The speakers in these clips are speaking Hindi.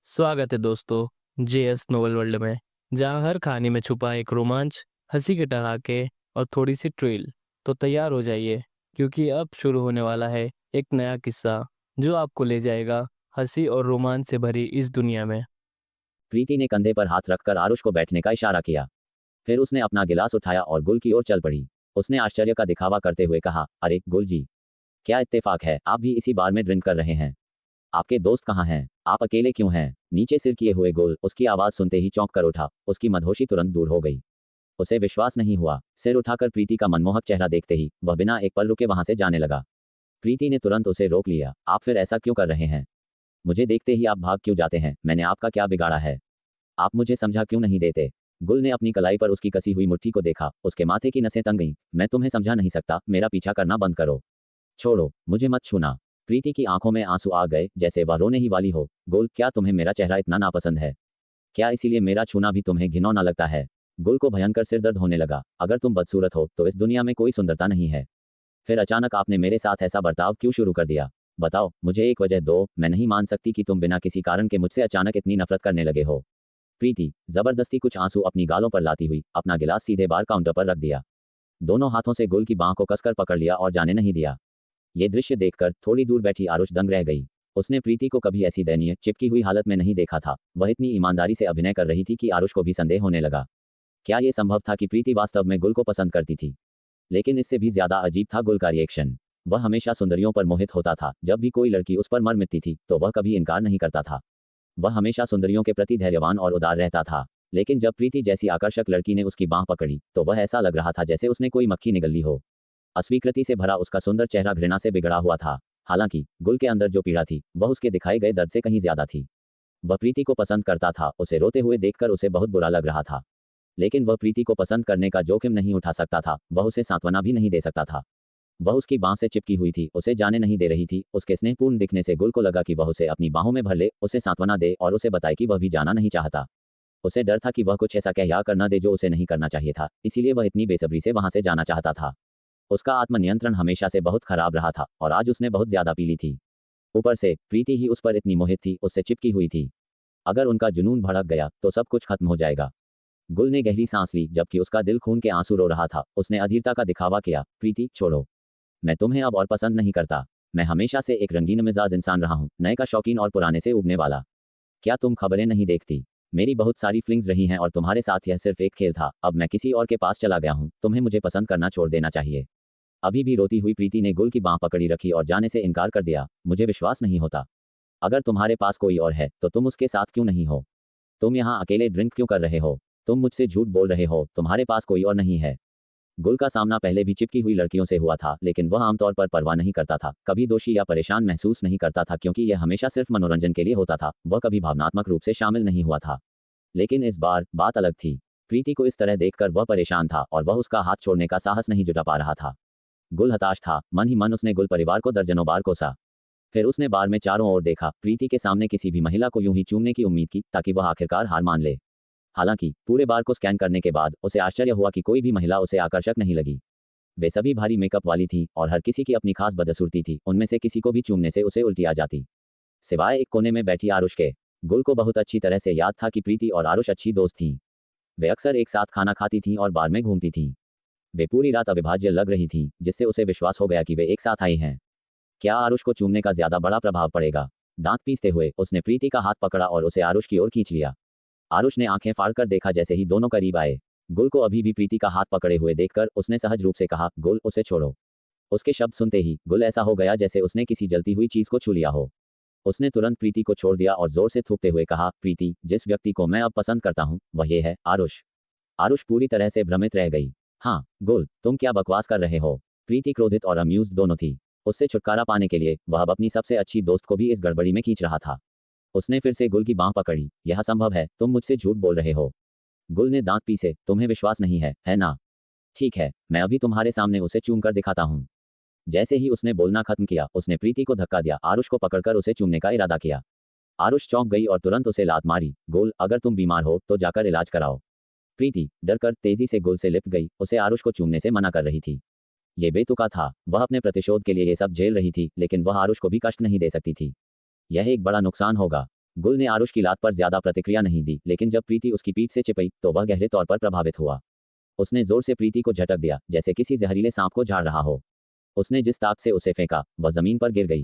स्वागत है दोस्तों जेएस नोवेल वर्ल्ड में, जहां हर कहानी में छुपा एक रोमांच, हंसी के ठहाके और थोड़ी सी ट्रिल। तो तैयार हो जाइए, क्योंकि अब शुरू होने वाला है एक नया किस्सा जो आपको ले जाएगा हंसी और रोमांच से भरी इस दुनिया में। प्रीति ने कंधे पर हाथ रखकर आरुष को बैठने का इशारा किया। फिर उसने अपना गिलास उठाया और गुल की ओर चल पड़ी। उसने आश्चर्य का दिखावा करते हुए कहा, अरे गुल जी, क्या इत्तेफाक है, आप भी इसी बार में ड्रिंक कर रहे हैं। आपके दोस्त कहाँ हैं, आप अकेले क्यों हैं। नीचे सिर किए हुए गुल उसकी आवाज सुनते ही चौंक कर उठा। उसकी मदहोशी तुरंत दूर हो गई। उसे विश्वास नहीं हुआ। सिर उठाकर प्रीति का मनमोहक चेहरा देखते ही वह बिना एक पल रुके वहां से जाने लगा। प्रीति ने तुरंत उसे रोक लिया। आप फिर ऐसा क्यों कर रहे हैं? मुझे देखते ही आप भाग क्यों जाते हैं? मैंने आपका क्या बिगाड़ा है? आप मुझे समझा क्यों नहीं देते? गुल ने अपनी कलाई पर उसकी कसी हुई मुट्ठी को देखा। उसके माथे की नसें तंग गईं। मैं तुम्हें समझा नहीं सकता, मेरा पीछा करना बंद करो। छोड़ो, मुझे मत छूना। प्रीति की आंखों में आंसू आ गए, जैसे वह रोने ही वाली हो। गुल, क्या तुम्हें मेरा चेहरा इतना नापसंद है? क्या इसीलिए मेरा छूना भी तुम्हें घिनौना लगता है? गुल को भयंकर सिरदर्द होने लगा। अगर तुम बदसूरत हो तो इस दुनिया में कोई सुंदरता नहीं है। फिर अचानक आपने मेरे साथ ऐसा बर्ताव क्यों शुरू कर दिया? बताओ, मुझे एक वजह दो। मैं नहीं मान सकती कि तुम बिना किसी कारण के मुझसे अचानक इतनी नफरत करने लगे हो। प्रीति जबरदस्ती कुछ आंसू अपनी गालों पर लाती हुई अपना गिलास सीधे बार काउंटर पर रख दिया। दोनों हाथों से गुल की बाह को कसकर पकड़ लिया और जाने नहीं दिया। ये दृश्य देखकर थोड़ी दूर बैठी आरुष दंग रह गई। उसने प्रीति को कभी ऐसी दयनीय चिपकी हुई हालत में नहीं देखा था। वह इतनी ईमानदारी से अभिनय कर रही थी कि आरुष को भी संदेह होने लगा। क्या ये संभव था कि प्रीति वास्तव में गुल को पसंद करती थी? लेकिन इससे भी ज्यादा अजीब था गुल का रिएक्शन। वह हमेशा सुंदरियों पर मोहित होता था। जब भी कोई लड़की उस पर मर मिटती थी तो वह कभी इनकार नहीं करता था। वह हमेशा सुंदरियों के प्रति धैर्यवान और उदार रहता था। लेकिन जब प्रीति जैसी आकर्षक लड़की ने उसकी बांह पकड़ी तो वह ऐसा लग रहा था जैसे उसने कोई मक्खी निगल ली हो। अस्वीकृति से भरा उसका सुंदर चेहरा घृणा से बिगड़ा हुआ था। हालांकि गुल के अंदर जो पीड़ा थी वह उसके दिखाए गए दर्द से कहीं ज्यादा थी। वह प्रीति को पसंद करता था। उसे रोते हुए देखकर उसे बहुत बुरा लग रहा था। लेकिन वह प्रीति को पसंद करने का जोखिम नहीं उठा सकता था। वह उसे सांत्वना भी नहीं दे सकता था। वह उसकी बांह से चिपकी हुई थी, उसे जाने नहीं दे रही थी। उसके स्नेहपूर्ण दिखने से गुल को लगा कि वह उसे अपनी बाहों में भर ले, उसे सांत्वना दे और उसे बताए कि वह भी जाना नहीं चाहता। उसे डर था कि वह कुछ ऐसा कह या कर न दे जो उसे नहीं करना चाहिए था, इसीलिए वह इतनी बेसब्री से वहां से जाना चाहता था। उसका आत्मनियंत्रण हमेशा से बहुत खराब रहा था और आज उसने बहुत ज्यादा पी ली थी। ऊपर से प्रीति ही उस पर इतनी मोहित थी, उससे चिपकी हुई थी। अगर उनका जुनून भड़क गया तो सब कुछ खत्म हो जाएगा। गुल ने गहरी सांस ली, जबकि उसका दिल खून के आंसू रो रहा था। उसने अधीरता का दिखावा किया। प्रीति, छोड़ो, मैं तुम्हें अब और पसंद नहीं करता। मैं हमेशा से एक रंगीन मिजाज इंसान रहा हूँ, नए का शौकीन और पुराने से उबने वाला। क्या तुम खबरें नहीं देखती? मेरी बहुत सारी फीलिंग्स रही हैं और तुम्हारे साथ यह सिर्फ एक खेल था। अब मैं किसी और के पास चला गया हूँ। तुम्हें मुझे पसंद करना छोड़ देना चाहिए। अभी भी रोती हुई प्रीति ने गुल की बांह पकड़ी रखी और जाने से इनकार कर दिया। मुझे विश्वास नहीं होता। अगर तुम्हारे पास कोई और है तो तुम उसके साथ क्यों नहीं हो? तुम यहाँ अकेले ड्रिंक क्यों कर रहे हो? तुम मुझसे झूठ बोल रहे हो, तुम्हारे पास कोई और नहीं है। गुल का सामना पहले भी चिपकी हुई लड़कियों से हुआ था, लेकिन वह आमतौर पर परवाह नहीं करता था, कभी दोषी या परेशान महसूस नहीं करता था, क्योंकि यह हमेशा सिर्फ मनोरंजन के लिए होता था। वह कभी भावनात्मक रूप से शामिल नहीं हुआ था। लेकिन इस बार बात अलग थी। प्रीति को इस तरह देखकर वह परेशान था और वह उसका हाथ छोड़ने का साहस नहीं जुटा पा रहा था। गुल हताश था। मन ही मन उसने गुल परिवार को दर्जनों बार कोसा। फिर उसने बार में चारों ओर देखा। प्रीति के सामने किसी भी महिला को यूं ही चूमने की उम्मीद की ताकि वह आखिरकार हार मान ले। हालांकि पूरे बार को स्कैन करने के बाद उसे आश्चर्य हुआ कि कोई भी महिला उसे आकर्षक नहीं लगी। वे सभी भारी मेकअप वाली थीं और हर किसी की अपनी खास बदसूरती थी। उनमें से किसी को भी चूमने से उसे उल्टी आ जाती, सिवाय एक कोने में बैठी आरुष के। गुल को बहुत अच्छी तरह से याद था कि प्रीति और आरुष अच्छी दोस्त थीं। वे अक्सर एक साथ खाना खाती थीं और बार में घूमती थीं। वे पूरी रात अविभाज्य लग रही थीं, जिससे उसे विश्वास हो गया कि वे एक साथ आई हैं। क्या आरुष को चूमने का ज्यादा बड़ा प्रभाव पड़ेगा? दांत पीसते हुए उसने प्रीति का हाथ पकड़ा और उसे आरुष की ओर खींच लिया। आरुष ने आंखें फाड़कर देखा जैसे ही दोनों करीब आए। गुल को अभी भी प्रीति का हाथ पकड़े हुए देखकर उसने सहज रूप से कहा, गुल, उसे छोड़ो। उसके शब्द सुनते ही गुल ऐसा हो गया जैसे उसने किसी जलती हुई चीज को छू लिया हो। उसने तुरंत प्रीति को छोड़ दिया और जोर से थूकते हुए कहा, प्रीति, जिस व्यक्ति को मैं अब पसंद करता हूँ वह ये है, आरुष। आरुष पूरी तरह से भ्रमित रह गई। हाँ गुल, तुम क्या बकवास कर रहे हो? प्रीति क्रोधित और अम्यूज्ड दोनों थी। उससे छुटकारा पाने के लिए वह अब अपनी सबसे अच्छी दोस्त को भी इस गड़बड़ी में खींच रहा था। उसने फिर से गुल की बांह पकड़ी। यह संभव है, तुम मुझसे झूठ बोल रहे हो। गुल ने दांत पीसे। तुम्हें विश्वास नहीं है ना? ठीक है, मैं अभी तुम्हारे सामने उसे चूम कर दिखाता हूँ। जैसे ही उसने बोलना खत्म किया उसने प्रीति को धक्का दिया। आरुष को पकड़कर उसे चूमने का इरादा किया। आरुष चौंक गई और तुरंत उसे लात मारी। गुल, अगर तुम बीमार हो तो जाकर इलाज कराओ। प्रीति डरकर तेजी से गुल से लिपट गई। उसे आरुष को चूमने से मना कर रही थी। ये बेतुका था। वह अपने प्रतिशोध के लिए ये सब झेल रही थी, लेकिन वह आरुष को भी कष्ट नहीं दे सकती थी। यह एक बड़ा नुकसान होगा। गुल ने आरुष की लात पर ज्यादा प्रतिक्रिया नहीं दी, लेकिन जब प्रीति उसकी पीठ से चिपई तो वह गहरे तौर पर प्रभावित हुआ। उसने जोर से प्रीति को झटक दिया, जैसे किसी जहरीले सांप को झाड़ रहा हो। उसने जिस ताक से उसे फेंका वह जमीन पर गिर गई।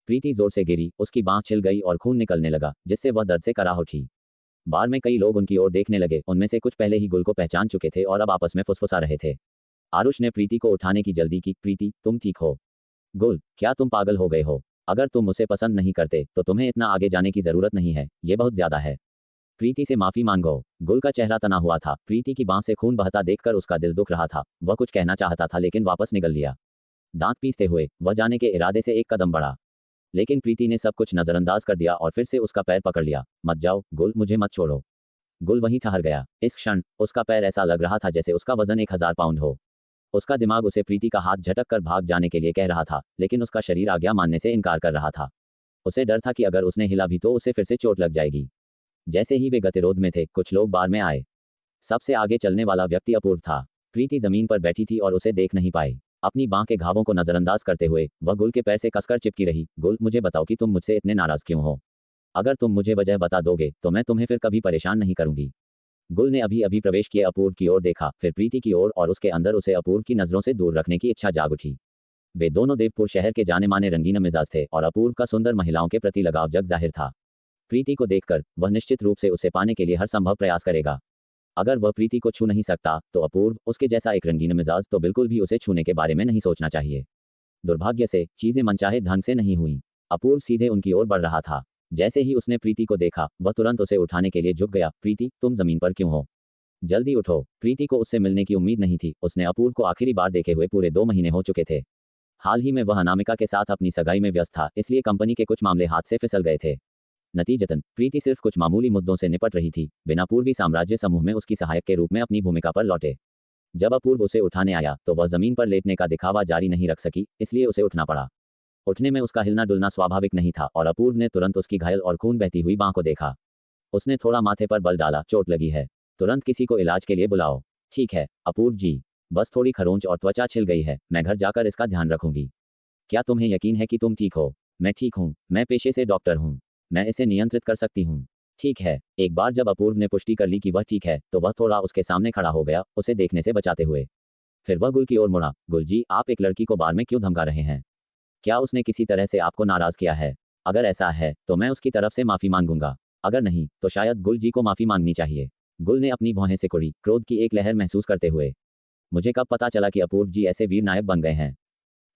प्रीति जोर से गिरी, उसकी बांह छिल गई और खून निकलने लगा, जिससे वह दर्द से कराह उठी। बार में कई लोग उनकी ओर देखने लगे। उनमें से कुछ पहले ही गुल को पहचान चुके थे और अब आपस में फुसफुसा रहे थे। आरुष ने प्रीति को उठाने की जल्दी की। प्रीति, तुम ठीक हो? गुल, क्या तुम पागल हो गए हो? अगर तुम उसे पसंद नहीं करते तो तुम्हें इतना आगे जाने की जरूरत नहीं है, ये बहुत ज्यादा है। प्रीति से माफी मांगो। गुल का चेहरा तना हुआ था। प्रीति की बांह से खून बहता देखकर उसका दिल दुख रहा था। वह कुछ कहना चाहता था लेकिन वापस निगल लिया। दांत पीसते हुए वह जाने के इरादे से एक कदम बढ़ा, लेकिन प्रीति ने सब कुछ नजरअंदाज कर दिया और फिर से उसका पैर पकड़ लिया। मत जाओ गुल, मुझे मत छोड़ो। गुल वहीं ठहर गया। इस क्षण उसका पैर ऐसा लग रहा था जैसे उसका वजन 1000 पाउंड हो। उसका दिमाग उसे प्रीति का हाथ झटक कर भाग जाने के लिए कह रहा था, लेकिन उसका शरीर आज्ञा मानने से इनकार कर रहा था। उसे डर था कि अगर उसने हिला भी तो उसे फिर से चोट लग जाएगी। जैसे ही वे गतिरोध में थे, कुछ लोग बार में आए। सबसे आगे चलने वाला व्यक्ति अपूर्व था। प्रीति जमीन पर बैठी थी और उसे देख नहीं पाई। अपनी बांह के घावों को नजरअंदाज करते हुए वह गुल के पैर से कसकर चिपकी रही। गुल, मुझे बताओ कि तुम मुझसे इतने नाराज क्यों हो? अगर तुम मुझे वजह बता दोगे तो मैं तुम्हें फिर कभी परेशान नहीं करूंगी। गुल ने अभी अभी प्रवेश किए अपूर्व की ओर देखा, फिर प्रीति की ओर, और उसके अंदर उसे अपूर्व की नजरों से दूर रखने की इच्छा जाग उठी। वे दोनों देवपुर शहर के जाने माने रंगीन मिजाज थे और अपूर्व का सुंदर महिलाओं के प्रति लगाव जग जाहिर था। प्रीति को देखकर वह निश्चित रूप से उसे पाने के लिए हर संभव प्रयास करेगा। अगर वह प्रीति को छू नहीं सकता तो अपूर्व, उसके जैसा एक रंगीन मिजाज, तो बिल्कुल भी उसे छूने के बारे में नहीं सोचना चाहिए। दुर्भाग्य से चीजें मनचाहे ढंग से नहीं हुई। अपूर्व सीधे उनकी ओर बढ़ रहा था। जैसे ही उसने प्रीति को देखा वह तुरंत उसे उठाने के लिए झुक गया। प्रीति, तुम जमीन पर क्यों हो? जल्दी उठो। प्रीति को उससे मिलने की उम्मीद नहीं थी। उसने अपूर्व को आखिरी बार देखे हुए पूरे 2 महीने हो चुके थे। हाल ही में वह अनामिका के साथ अपनी सगाई में व्यस्त था, इसलिए कंपनी के कुछ मामले हाथ से फिसल गए थे। नतीजतन प्रीति सिर्फ कुछ मामूली मुद्दों से निपट रही थी, बिना पूर्वी साम्राज्य समूह में उसकी सहायक के रूप में अपनी भूमिका पर लौटे। जब अपूर्व उसे उठाने आया तो वह जमीन पर लेटने का दिखावा जारी नहीं रख सकी, इसलिए उसे उठना पड़ा। उठने में उसका हिलना डुलना स्वाभाविक नहीं था और अपूर्व ने तुरंत उसकी घायल और खून बहती हुई बांह को देखा। उसने थोड़ा माथे पर बल डाला। चोट लगी है? तुरंत किसी को इलाज के लिए बुलाओ। ठीक है अपूर्व जी, बस थोड़ी खरोंच और त्वचा छिल गई है, मैं घर जाकर इसका ध्यान रखूंगी। क्या तुम्हें यकीन है कि तुम ठीक हो? मैं ठीक हूँ, मैं पेशे से डॉक्टर हूँ, मैं इसे नियंत्रित कर सकती हूँ। ठीक है। एक बार जब अपूर्व ने पुष्टि कर ली कि वह ठीक है तो वह थोड़ा उसके सामने खड़ा हो गया, उसे देखने से बचाते हुए। फिर वह गुल की ओर मुड़ा। गुल जी, आप एक लड़की को बार में क्यों धमका रहे हैं? क्या उसने किसी तरह से आपको नाराज किया है? अगर ऐसा है तो मैं उसकी तरफ से माफी मांगूंगा, अगर नहीं तो शायद गुल जी को माफी मांगनी चाहिए। गुल ने अपनी भौहें सिकुड़ी, क्रोध की एक लहर महसूस करते हुए। मुझे कब पता चला कि अपूर्व जी ऐसे वीर नायक बन गए हैं?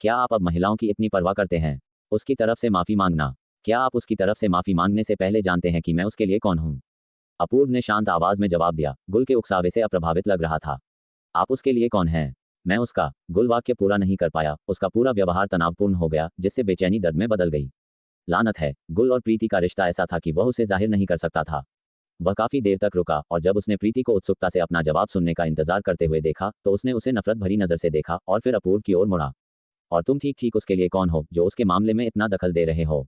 क्या आप अब महिलाओं की इतनी परवाह करते हैं? उसकी तरफ से माफी मांगना? क्या आप उसकी तरफ से माफी मांगने से पहले जानते हैं कि मैं उसके लिए कौन हूं? अपूर्व ने शांत आवाज में जवाब दिया। गुल के उकसावे से अप्रभावित लग रहा था। आप उसके लिए कौन हैं? मैं उसका। गुल वाक्य पूरा नहीं कर पाया। उसका पूरा व्यवहार तनावपूर्ण हो गया, जिससे बेचैनी दर्द में बदल गई। लानत है, गुल और प्रीति का रिश्ता ऐसा था कि वह उसे जाहिर नहीं कर सकता था। वह काफी देर तक रुका और जब उसने प्रीति को उत्सुकता से अपना जवाब सुनने का इंतजार करते हुए देखा तो उसने उसे नफरत भरी नजर से देखा और फिर अपूर्व की ओर मुड़ा। और तुम ठीक ठीक उसके लिए कौन हो जो उसके मामले में इतना दखल दे रहे हो?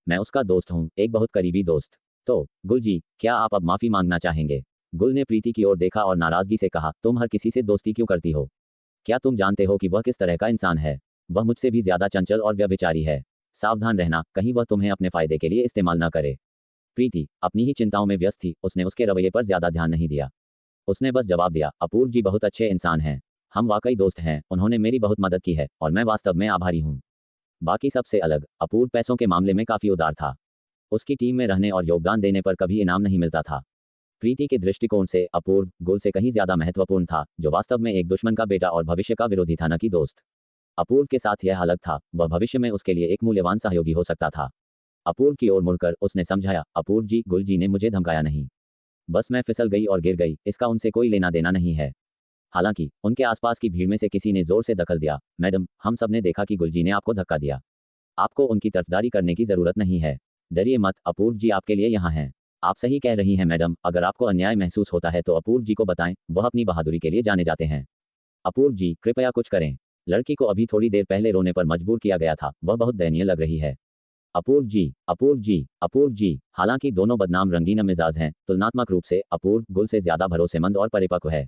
मैं उसका दोस्त हूँ, एक बहुत करीबी दोस्त। तो गुल जी, क्या आप अब माफी मांगना चाहेंगे? गुल ने प्रीति की ओर देखा और नाराजगी से कहा, तुम हर किसी से दोस्ती क्यों करती हो? क्या तुम जानते हो कि वह किस तरह का इंसान है? वह मुझसे भी ज्यादा चंचल और व्यभिचारी है। सावधान रहना, कहीं वह तुम्हें अपने फायदे के लिए इस्तेमाल न करे। प्रीति अपनी ही चिंताओं में व्यस्त थी, उसने उसके रवैये पर ज्यादा ध्यान नहीं दिया। उसने बस जवाब दिया, अपूर्व जी बहुत अच्छे इंसान हैं, हम वाकई दोस्त हैं, उन्होंने मेरी बहुत मदद की है और मैं वास्तव में आभारी हूँ। बाकी सबसे अलग, अपूर्व पैसों के मामले में काफी उदार था। उसकी टीम में रहने और योगदान देने पर कभी इनाम नहीं मिलता था। प्रीति के दृष्टिकोण से अपूर्व गुल से कहीं ज्यादा महत्वपूर्ण था, जो वास्तव में एक दुश्मन का बेटा और भविष्य का विरोधी था, न कि दोस्त। अपूर्व के साथ यह अलग था, वह भविष्य में उसके लिए एक मूल्यवान सहयोगी हो सकता था। अपूर्व की ओर मुड़कर उसने समझाया, अपूर्व जी, गुल जी ने मुझे धमकाया नहीं, बस मैं फिसल गई और गिर गई, इसका उनसे कोई लेना देना नहीं है। हालांकि उनके आसपास की भीड़ में से किसी ने जोर से दखल दिया, मैडम, हम सब ने देखा कि गुलजी ने आपको धक्का दिया, आपको उनकी तरफदारी करने की जरूरत नहीं है। डरिए मत, अपूर्व जी आपके लिए यहाँ हैं। आप सही कह रही हैं मैडम, अगर आपको अन्याय महसूस होता है तो अपूर्व जी को बताएं, वह अपनी बहादुरी के लिए जाने जाते हैं। अपूर्व जी, कृपया कुछ करें। लड़की को अभी थोड़ी देर पहले रोने पर मजबूर किया गया था, वह बहुत दयनीय लग रही है। अपूर्व जी, अपूर्व जी, अपूर्व जी। हालांकि दोनों बदनाम रंगीन मिजाज हैं, तुलनात्मक रूप से अपूर्व गुल से ज्यादा भरोसेमंद और परिपक्व है।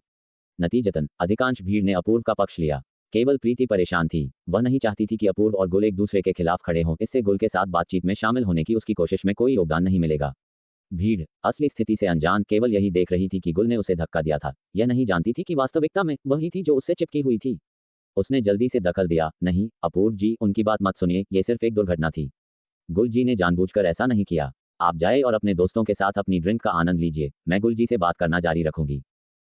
नतीजतन अधिकांश भीड़ ने अपूर्व का पक्ष लिया। केवल प्रीति परेशान थी, वह नहीं चाहती थी कि अपूर्व और गुल एक दूसरे के खिलाफ खड़े हों, इससे गुल के साथ बातचीत में शामिल होने की उसकी कोशिश में कोई योगदान नहीं मिलेगा। भीड़ असली स्थिति से अनजान केवल यही देख रही थी कि गुल ने उसे धक्का दिया था। यह नहीं जानती थी कि वास्तविकता में वही थी जो उससे चिपकी हुई थी। उसने जल्दी से दखल दिया, नहीं अपूर्व जी, उनकी बात मत सुनिए, ये सिर्फ एक दुर्घटना थी। गुल जी ने जानबूझकर ऐसा नहीं किया। आप जाए और अपने दोस्तों के साथ अपनी ड्रिंक का आनंद लीजिए, मैं गुल जी से बात करना जारी रखूंगी।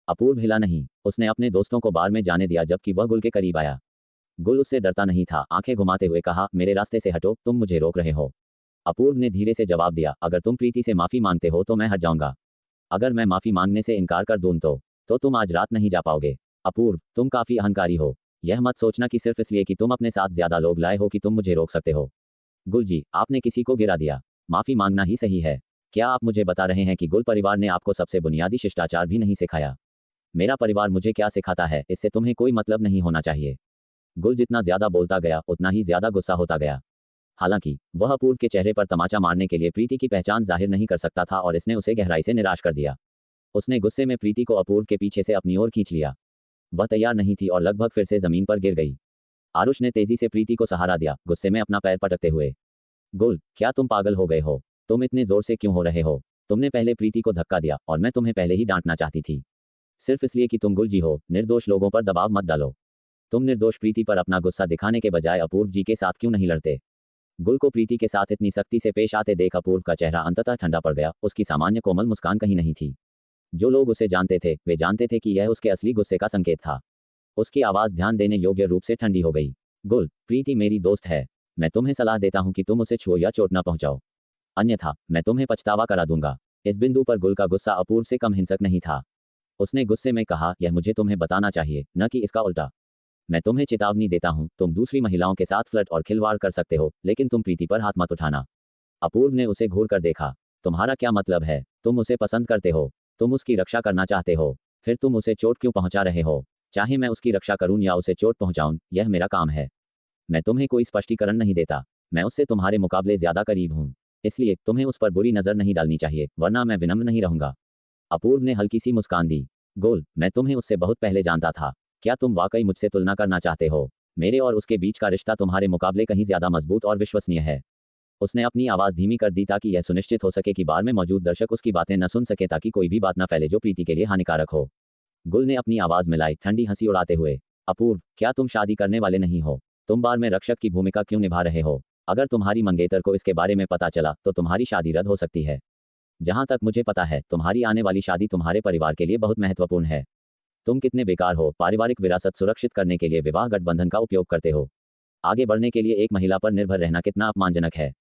अपूर्व हिला नहीं। उसने अपने दोस्तों को बार में जाने दिया जबकि वह गुल के करीब आया। गुल उससे डरता नहीं था। आंखें घुमाते हुए कहा, मेरे रास्ते से हटो, तुम मुझे रोक रहे हो। अपूर्व ने धीरे से जवाब दिया, अगर तुम प्रीति से माफी मांगते हो तो मैं हट जाऊंगा। अगर मैं माफी मांगने से इनकार कर दूं तो तुम आज रात नहीं जा पाओगे। अपूर्व, तुम काफी अहंकारी हो। यह मत सोचना कि सिर्फ इसलिए कि तुम अपने साथ ज्यादा लोग लाए हो कि तुम मुझे रोक सकते हो। गुल जी, आपने किसी को गिरा दिया। माफी मांगना ही सही है। क्या आप मुझे बता रहे हैं कि गुल परिवार ने आपको सबसे बुनियादी शिष्टाचार भी नहीं सिखाया? मेरा परिवार मुझे क्या सिखाता है इससे तुम्हें कोई मतलब नहीं होना चाहिए। गुल जितना ज्यादा बोलता गया उतना ही ज्यादा गुस्सा होता गया। हालांकि वह अपूर्व के चेहरे पर तमाचा मारने के लिए प्रीति की पहचान जाहिर नहीं कर सकता था और इसने उसे गहराई से निराश कर दिया। उसने गुस्से में प्रीति को अपूर्व के पीछे से अपनी ओर खींच लिया। वह तैयार नहीं थी और लगभग फिर से जमीन पर गिर गई। आरुष ने तेजी से प्रीति को सहारा दिया, गुस्से में अपना पैर पटकते हुए। गुल, क्या तुम पागल हो गए हो? तुम इतने जोर से क्यों हो रहे हो? तुमने पहले प्रीति को धक्का दिया और मैं तुम्हें पहले ही डांटना चाहती थी। सिर्फ इसलिए कि तुम गुल जी हो, निर्दोष लोगों पर दबाव मत डालो। तुम निर्दोष प्रीति पर अपना गुस्सा दिखाने के बजाय अपूर्व जी के साथ क्यों नहीं लड़ते? गुल को प्रीति के साथ इतनी सख्ती से पेश आते देख अपूर्व का चेहरा अंततः ठंडा पड़ गया। उसकी सामान्य कोमल मुस्कान कहीं नहीं थी। जो लोग उसे जानते थे वे जानते थे कि यह उसके असली गुस्से का संकेत था। उसकी आवाज ध्यान देने योग्य रूप से ठंडी हो गई। गुल, प्रीति मेरी दोस्त है। मैं तुम्हें सलाह देता हूं कि तुम उसे छुओ या चोट न पहुंचाओ, अन्यथा मैं तुम्हें पछतावा करा दूंगा। इस बिंदु पर गुल का गुस्सा अपूर्व से कम हिंसक नहीं था। उसने गुस्से में कहा, यह मुझे तुम्हें बताना चाहिए, न कि इसका उल्टा। मैं तुम्हें चेतावनी देता हूं, तुम दूसरी महिलाओं के साथ फ्लर्ट और खिलवाड़ कर सकते हो, लेकिन तुम प्रीति पर हाथ मत उठाना। अपूर्व ने उसे घूर कर देखा। तुम्हारा क्या मतलब है? तुम उसे पसंद करते हो, तुम उसकी रक्षा करना चाहते हो, फिर तुम उसे चोट क्यों पहुंचा रहे हो? चाहे मैं उसकी रक्षा करूं या उसे चोट पहुंचाऊं, यह मेरा काम है। मैं तुम्हें कोई स्पष्टीकरण नहीं देता। मैं उससे तुम्हारे मुकाबले ज्यादा करीब हूं, इसलिए तुम्हें उस पर बुरी नजर नहीं डालनी चाहिए, वरना मैं विनम्र नहीं रहूंगा। अपूर्व ने हल्की सी मुस्कान दी। गुल, मैं तुम्हें उससे बहुत पहले जानता था। क्या तुम वाकई मुझसे तुलना करना चाहते हो? मेरे और उसके बीच का रिश्ता तुम्हारे मुकाबले कहीं ज्यादा मजबूत और विश्वसनीय है। उसने अपनी आवाज धीमी कर दी ताकि यह सुनिश्चित हो सके कि बार में मौजूद दर्शक उसकी बातें न सुन सके, ताकि कोई भी बात न फैले जो प्रीति के लिए हानिकारक हो। गुल ने अपनी आवाज मिलाई, ठंडी हंसी उड़ाते हुए। अपूर्व, क्या तुम शादी करने वाले नहीं हो? तुम बार में रक्षक की भूमिका क्यों निभा रहे हो? अगर तुम्हारी मंगेतर को इसके बारे में पता चला तो तुम्हारी शादी रद्द हो सकती है। जहां तक मुझे पता है तुम्हारी आने वाली शादी तुम्हारे परिवार के लिए बहुत महत्वपूर्ण है। तुम कितने बेकार हो, पारिवारिक विरासत सुरक्षित करने के लिए विवाह गठबंधन का उपयोग करते हो। आगे बढ़ने के लिए एक महिला पर निर्भर रहना कितना अपमानजनक है।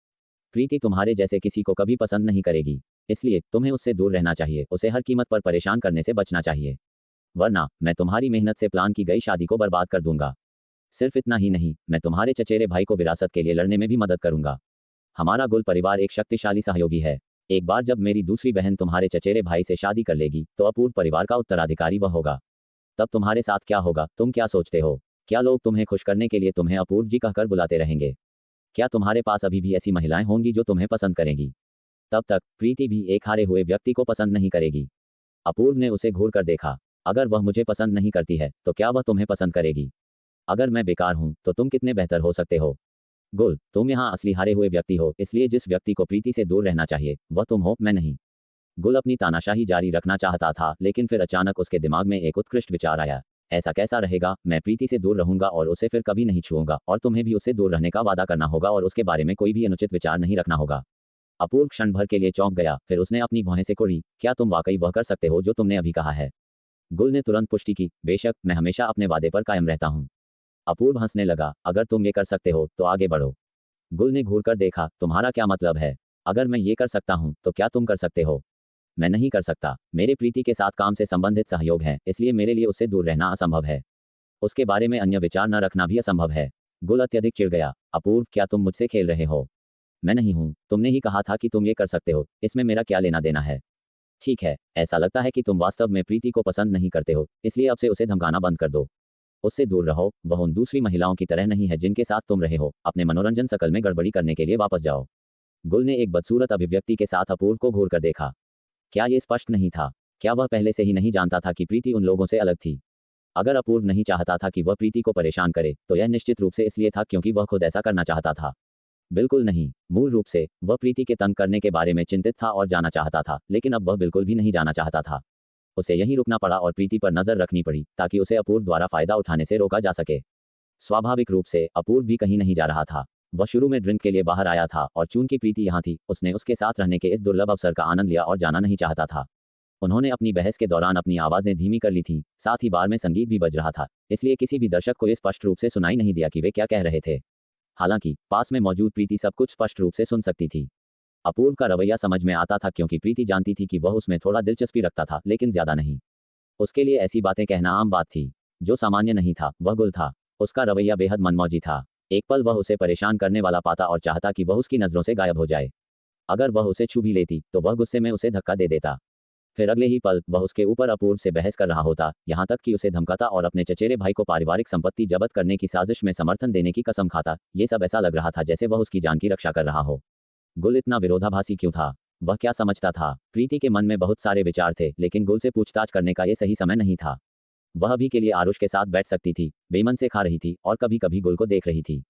प्रीति तुम्हारे जैसे किसी को कभी पसंद नहीं करेगी, इसलिए तुम्हें उससे दूर रहना चाहिए, उसे हर कीमत पर परेशान करने से बचना चाहिए, वरना मैं तुम्हारी मेहनत से प्लान की गई शादी को बर्बाद कर दूंगा। सिर्फ इतना ही नहीं, मैं तुम्हारे चचेरे भाई को विरासत के लिए लड़ने में भी मदद करूंगा। हमारा गुल परिवार एक शक्तिशाली सहयोगी है। एक बार जब मेरी दूसरी बहन तुम्हारे चचेरे भाई से शादी कर लेगी तो अपूर्व परिवार का उत्तराधिकारी वह होगा। तब तुम्हारे साथ क्या होगा, तुम क्या सोचते हो? क्या लोग तुम्हें खुश करने के लिए तुम्हें अपूर्व जी कहकर बुलाते रहेंगे? क्या तुम्हारे पास अभी भी ऐसी महिलाएं होंगी जो तुम्हें पसंद करेंगी? तब तक प्रीति भी एक हारे हुए व्यक्ति को पसंद नहीं करेगी। अपूर्व ने उसे घूर कर देखा। अगर वह मुझे पसंद नहीं करती है तो क्या वह तुम्हें पसंद करेगी? अगर मैं बेकार हूं तो तुम कितने बेहतर हो सकते हो? गुल, तुम यहाँ असली हारे हुए व्यक्ति हो, इसलिए जिस व्यक्ति को प्रीति से दूर रहना चाहिए वह तुम हो, मैं नहीं। गुल अपनी तानाशाही जारी रखना चाहता था, लेकिन फिर अचानक उसके दिमाग में एक उत्कृष्ट विचार आया। ऐसा कैसा रहेगा, मैं प्रीति से दूर रहूंगा और उसे फिर कभी नहीं छूऊंगा, और तुम्हें भी उससे दूर रहने का वादा करना होगा और उसके बारे में कोई भी अनुचित विचार नहीं रखना होगा। अपूर्व क्षण भर के लिए चौंक गया, फिर उसने अपनी भौहें से कुड़ी। क्या तुम वाकई वह कर सकते हो जो तुमने अभी कहा है? गुल ने तुरंत पुष्टि की, बेशक, मैं हमेशा अपने वादे पर कायम रहता हूँ। अपूर्व हंसने लगा, अगर तुम ये कर सकते हो तो आगे बढ़ो। गुल ने घूरकर देखा, तुम्हारा क्या मतलब है? अगर मैं ये कर सकता हूँ तो क्या तुम कर सकते हो? मैं नहीं कर सकता। मेरे प्रीति के साथ काम से संबंधित सहयोग है, इसलिए मेरे लिए उससे दूर रहना असंभव है। उसके बारे में अन्य विचार न रखना भी असंभव है। गुल अत्यधिक चिढ़ गया। अपूर्व, क्या तुम मुझसे खेल रहे हो? मैं नहीं हूं। तुमने ही कहा था कि तुम ये कर सकते हो, इसमें मेरा क्या लेना देना है? ठीक है, ऐसा लगता है कि तुम वास्तव में प्रीति को पसंद नहीं करते हो, इसलिए अब से उसे धमकाना बंद कर दो। उससे दूर रहो, वह उन दूसरी महिलाओं की तरह नहीं है जिनके साथ तुम रहे हो। अपने मनोरंजन सकल में गड़बड़ी करने के लिए वापस जाओ। गुल ने एक बदसूरत अभिव्यक्ति के साथ अपूर्व को घूर कर देखा। क्या ये स्पष्ट नहीं था? क्या वह पहले से ही नहीं जानता था कि प्रीति उन लोगों से अलग थी? अगर अपूर्व नहीं चाहता था कि वह प्रीति को परेशान करे तो यह निश्चित रूप से इसलिए था क्योंकि वह खुद ऐसा करना चाहता था। बिल्कुल नहीं। मूल रूप से वह प्रीति के तंग करने के बारे में चिंतित था और जाना चाहता था, लेकिन अब वह बिल्कुल भी नहीं जाना चाहता था। उसे यहीं रुकना पड़ा और प्रीति पर नजर रखनी पड़ी ताकि उसे अपूर्व द्वारा फायदा उठाने से रोका जा सके। स्वाभाविक रूप से अपूर्व भी कहीं नहीं जा रहा था। वह शुरू में ड्रिंक के लिए बाहर आया था और चूंकि प्रीति यहाँ थी, उसने उसके साथ रहने के इस दुर्लभ अवसर का आनंद लिया और जाना नहीं चाहता था। उन्होंने अपनी बहस के दौरान अपनी आवाजें धीमी कर ली थीं, साथ ही बार में संगीत भी बज रहा था, इसलिए किसी भी दर्शक को ये स्पष्ट रूप से सुनाई नहीं दिया कि वे क्या कह रहे थे। हालांकि पास में मौजूद प्रीति सब कुछ स्पष्ट रूप से सुन सकती थी। अपूर्व का रवैया समझ में आता था क्योंकि प्रीति जानती थी कि वह उसमें थोड़ा दिलचस्पी रखता था, लेकिन ज्यादा नहीं। उसके लिए ऐसी बातें कहना आम बात थी। जो सामान्य नहीं था वह गुल था। उसका रवैया बेहद मनमौजी था। एक पल वह उसे परेशान करने वाला पाता और चाहता कि वह उसकी नजरों से गायब हो जाए। अगर वह उसे छू भी लेती तो वह गुस्से में उसे धक्का दे देता। फिर अगले ही पल वह उसके ऊपर अपूर्व से बहस कर रहा होता, यहाँ तक कि उसे धमकाता और अपने चचेरे भाई को पारिवारिक संपत्ति जब्त करने की साजिश में समर्थन देने की कसम खाता। ये सब ऐसा लग रहा था जैसे वह उसकी जान की रक्षा कर रहा हो। गुल इतना विरोधाभासी क्यों था? वह क्या समझता था? प्रीति के मन में बहुत सारे विचार थे, लेकिन गुल से पूछताछ करने का ये सही समय नहीं था। वह अभी के लिए आरुष के साथ बैठ सकती थी, बेमन से खा रही थी और कभी कभी गुल को देख रही थी।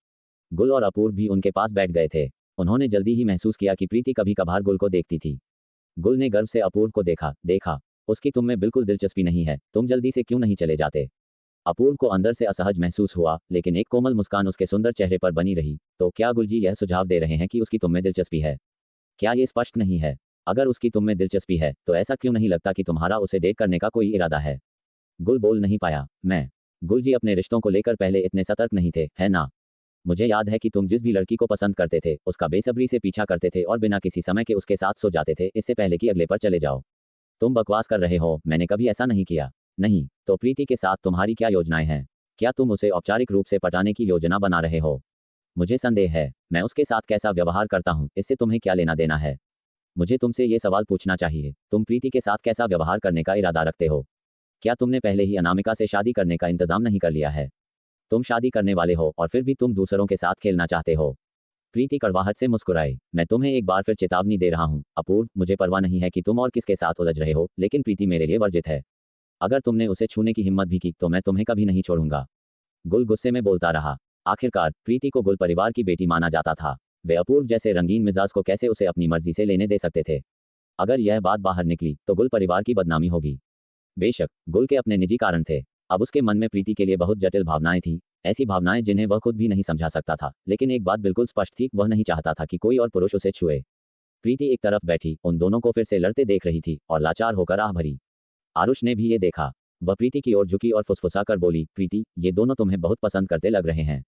गुल और अपूर्व भी उनके पास बैठ गए थे। उन्होंने जल्दी ही महसूस किया कि प्रीति कभी कभार गुल को देखती थी। गुल ने गर्व से अपूर्व को देखा। उसकी तुम में बिल्कुल दिलचस्पी नहीं है, तुम जल्दी से क्यों नहीं चले जाते? अपूर्व को अंदर से असहज महसूस हुआ, लेकिन एक कोमल मुस्कान उसके सुंदर चेहरे पर बनी रही। तो क्या गुलजी यह सुझाव दे रहे हैं कि उसकी तुम में दिलचस्पी है? क्या ये स्पष्ट नहीं है? अगर उसकी तुम में दिलचस्पी है तो ऐसा क्यों नहीं लगता कि तुम्हारा उसे डेट करने का कोई इरादा है? गुल बोल नहीं पाया। गुलजी अपने रिश्तों को लेकर पहले इतने सतर्क नहीं थे, है ना? मुझे याद है कि तुम जिस भी लड़की को पसंद करते थे उसका बेसब्री से पीछा करते थे और बिना किसी समय के उसके साथ सो जाते थे, इससे पहले कि अगले पर चले जाओ। तुम बकवास कर रहे हो, मैंने कभी ऐसा नहीं किया। नहीं, तो प्रीति के साथ तुम्हारी क्या योजनाएं हैं? क्या तुम उसे औपचारिक रूप से पटाने की योजना बना रहे हो? मुझे संदेह है। मैं उसके साथ कैसा व्यवहार करता हूँ इससे तुम्हें क्या लेना देना है? मुझे तुमसे ये सवाल पूछना चाहिए, तुम प्रीति के साथ कैसा व्यवहार करने का इरादा रखते हो? क्या तुमने पहले ही अनामिका से शादी करने का इंतजाम नहीं कर लिया है? तुम शादी करने वाले हो और फिर भी तुम दूसरों के साथ खेलना चाहते हो। प्रीति कड़वाहट से मुस्कुराई। मैं तुम्हें एक बार फिर चेतावनी दे रहा हूँ अपूर्व, मुझे परवाह नहीं है कि तुम और किसके साथ उलझ रहे हो, लेकिन प्रीति मेरे लिए वर्जित है। अगर तुमने उसे छूने की हिम्मत भी की तो मैं तुम्हें कभी नहीं छोड़ूंगा। गुल गुस्से में बोलता रहा। आखिरकार प्रीति को गुल परिवार की बेटी माना जाता था। वे अपूर्व जैसे रंगीन मिजाज को कैसे उसे अपनी मर्जी से लेने दे सकते थे? अगर यह बात बाहर निकली तो गुल परिवार की बदनामी होगी। बेशक गुल के अपने निजी कारण थे। अब उसके मन में प्रीति के लिए बहुत जटिल भावनाएं थीं, ऐसी भावनाएं जिन्हें वह खुद भी नहीं समझा सकता था। लेकिन एक बात बिल्कुल स्पष्ट थी, वह नहीं चाहता था कि कोई और पुरुष उसे छुए। प्रीति एक तरफ बैठी उन दोनों को फिर से लड़ते देख रही थी और लाचार होकर आह भरी। आरुष ने भी ये देखा। वह प्रीति की ओर झुकी और फुसफुसा कर बोली, प्रीति, ये दोनों तुम्हें बहुत पसंद करते लग रहे हैं।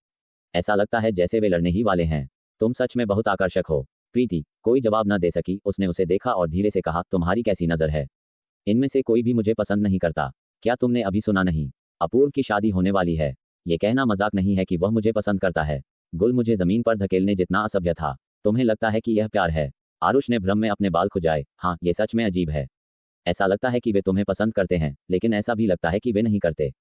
ऐसा लगता है जैसे वे लड़ने ही वाले हैं। तुम सच में बहुत आकर्षक हो। प्रीति कोई जवाब न दे सकी। उसने उसे देखा और धीरे से कहा, तुम्हारी कैसी नजर है? इनमें से कोई भी मुझे पसंद नहीं करता। क्या तुमने अभी सुना नहीं? अपूर्व की शादी होने वाली है। ये कहना मजाक नहीं है कि वह मुझे पसंद करता है। गुल मुझे जमीन पर धकेलने जितना असभ्य था। तुम्हें लगता है कि यह प्यार है? आरुष ने भ्रम में अपने बाल खुजाए। हाँ, ये सच में अजीब है। ऐसा लगता है कि वे तुम्हें पसंद करते हैं, लेकिन ऐसा भी लगता है कि वे नहीं करते।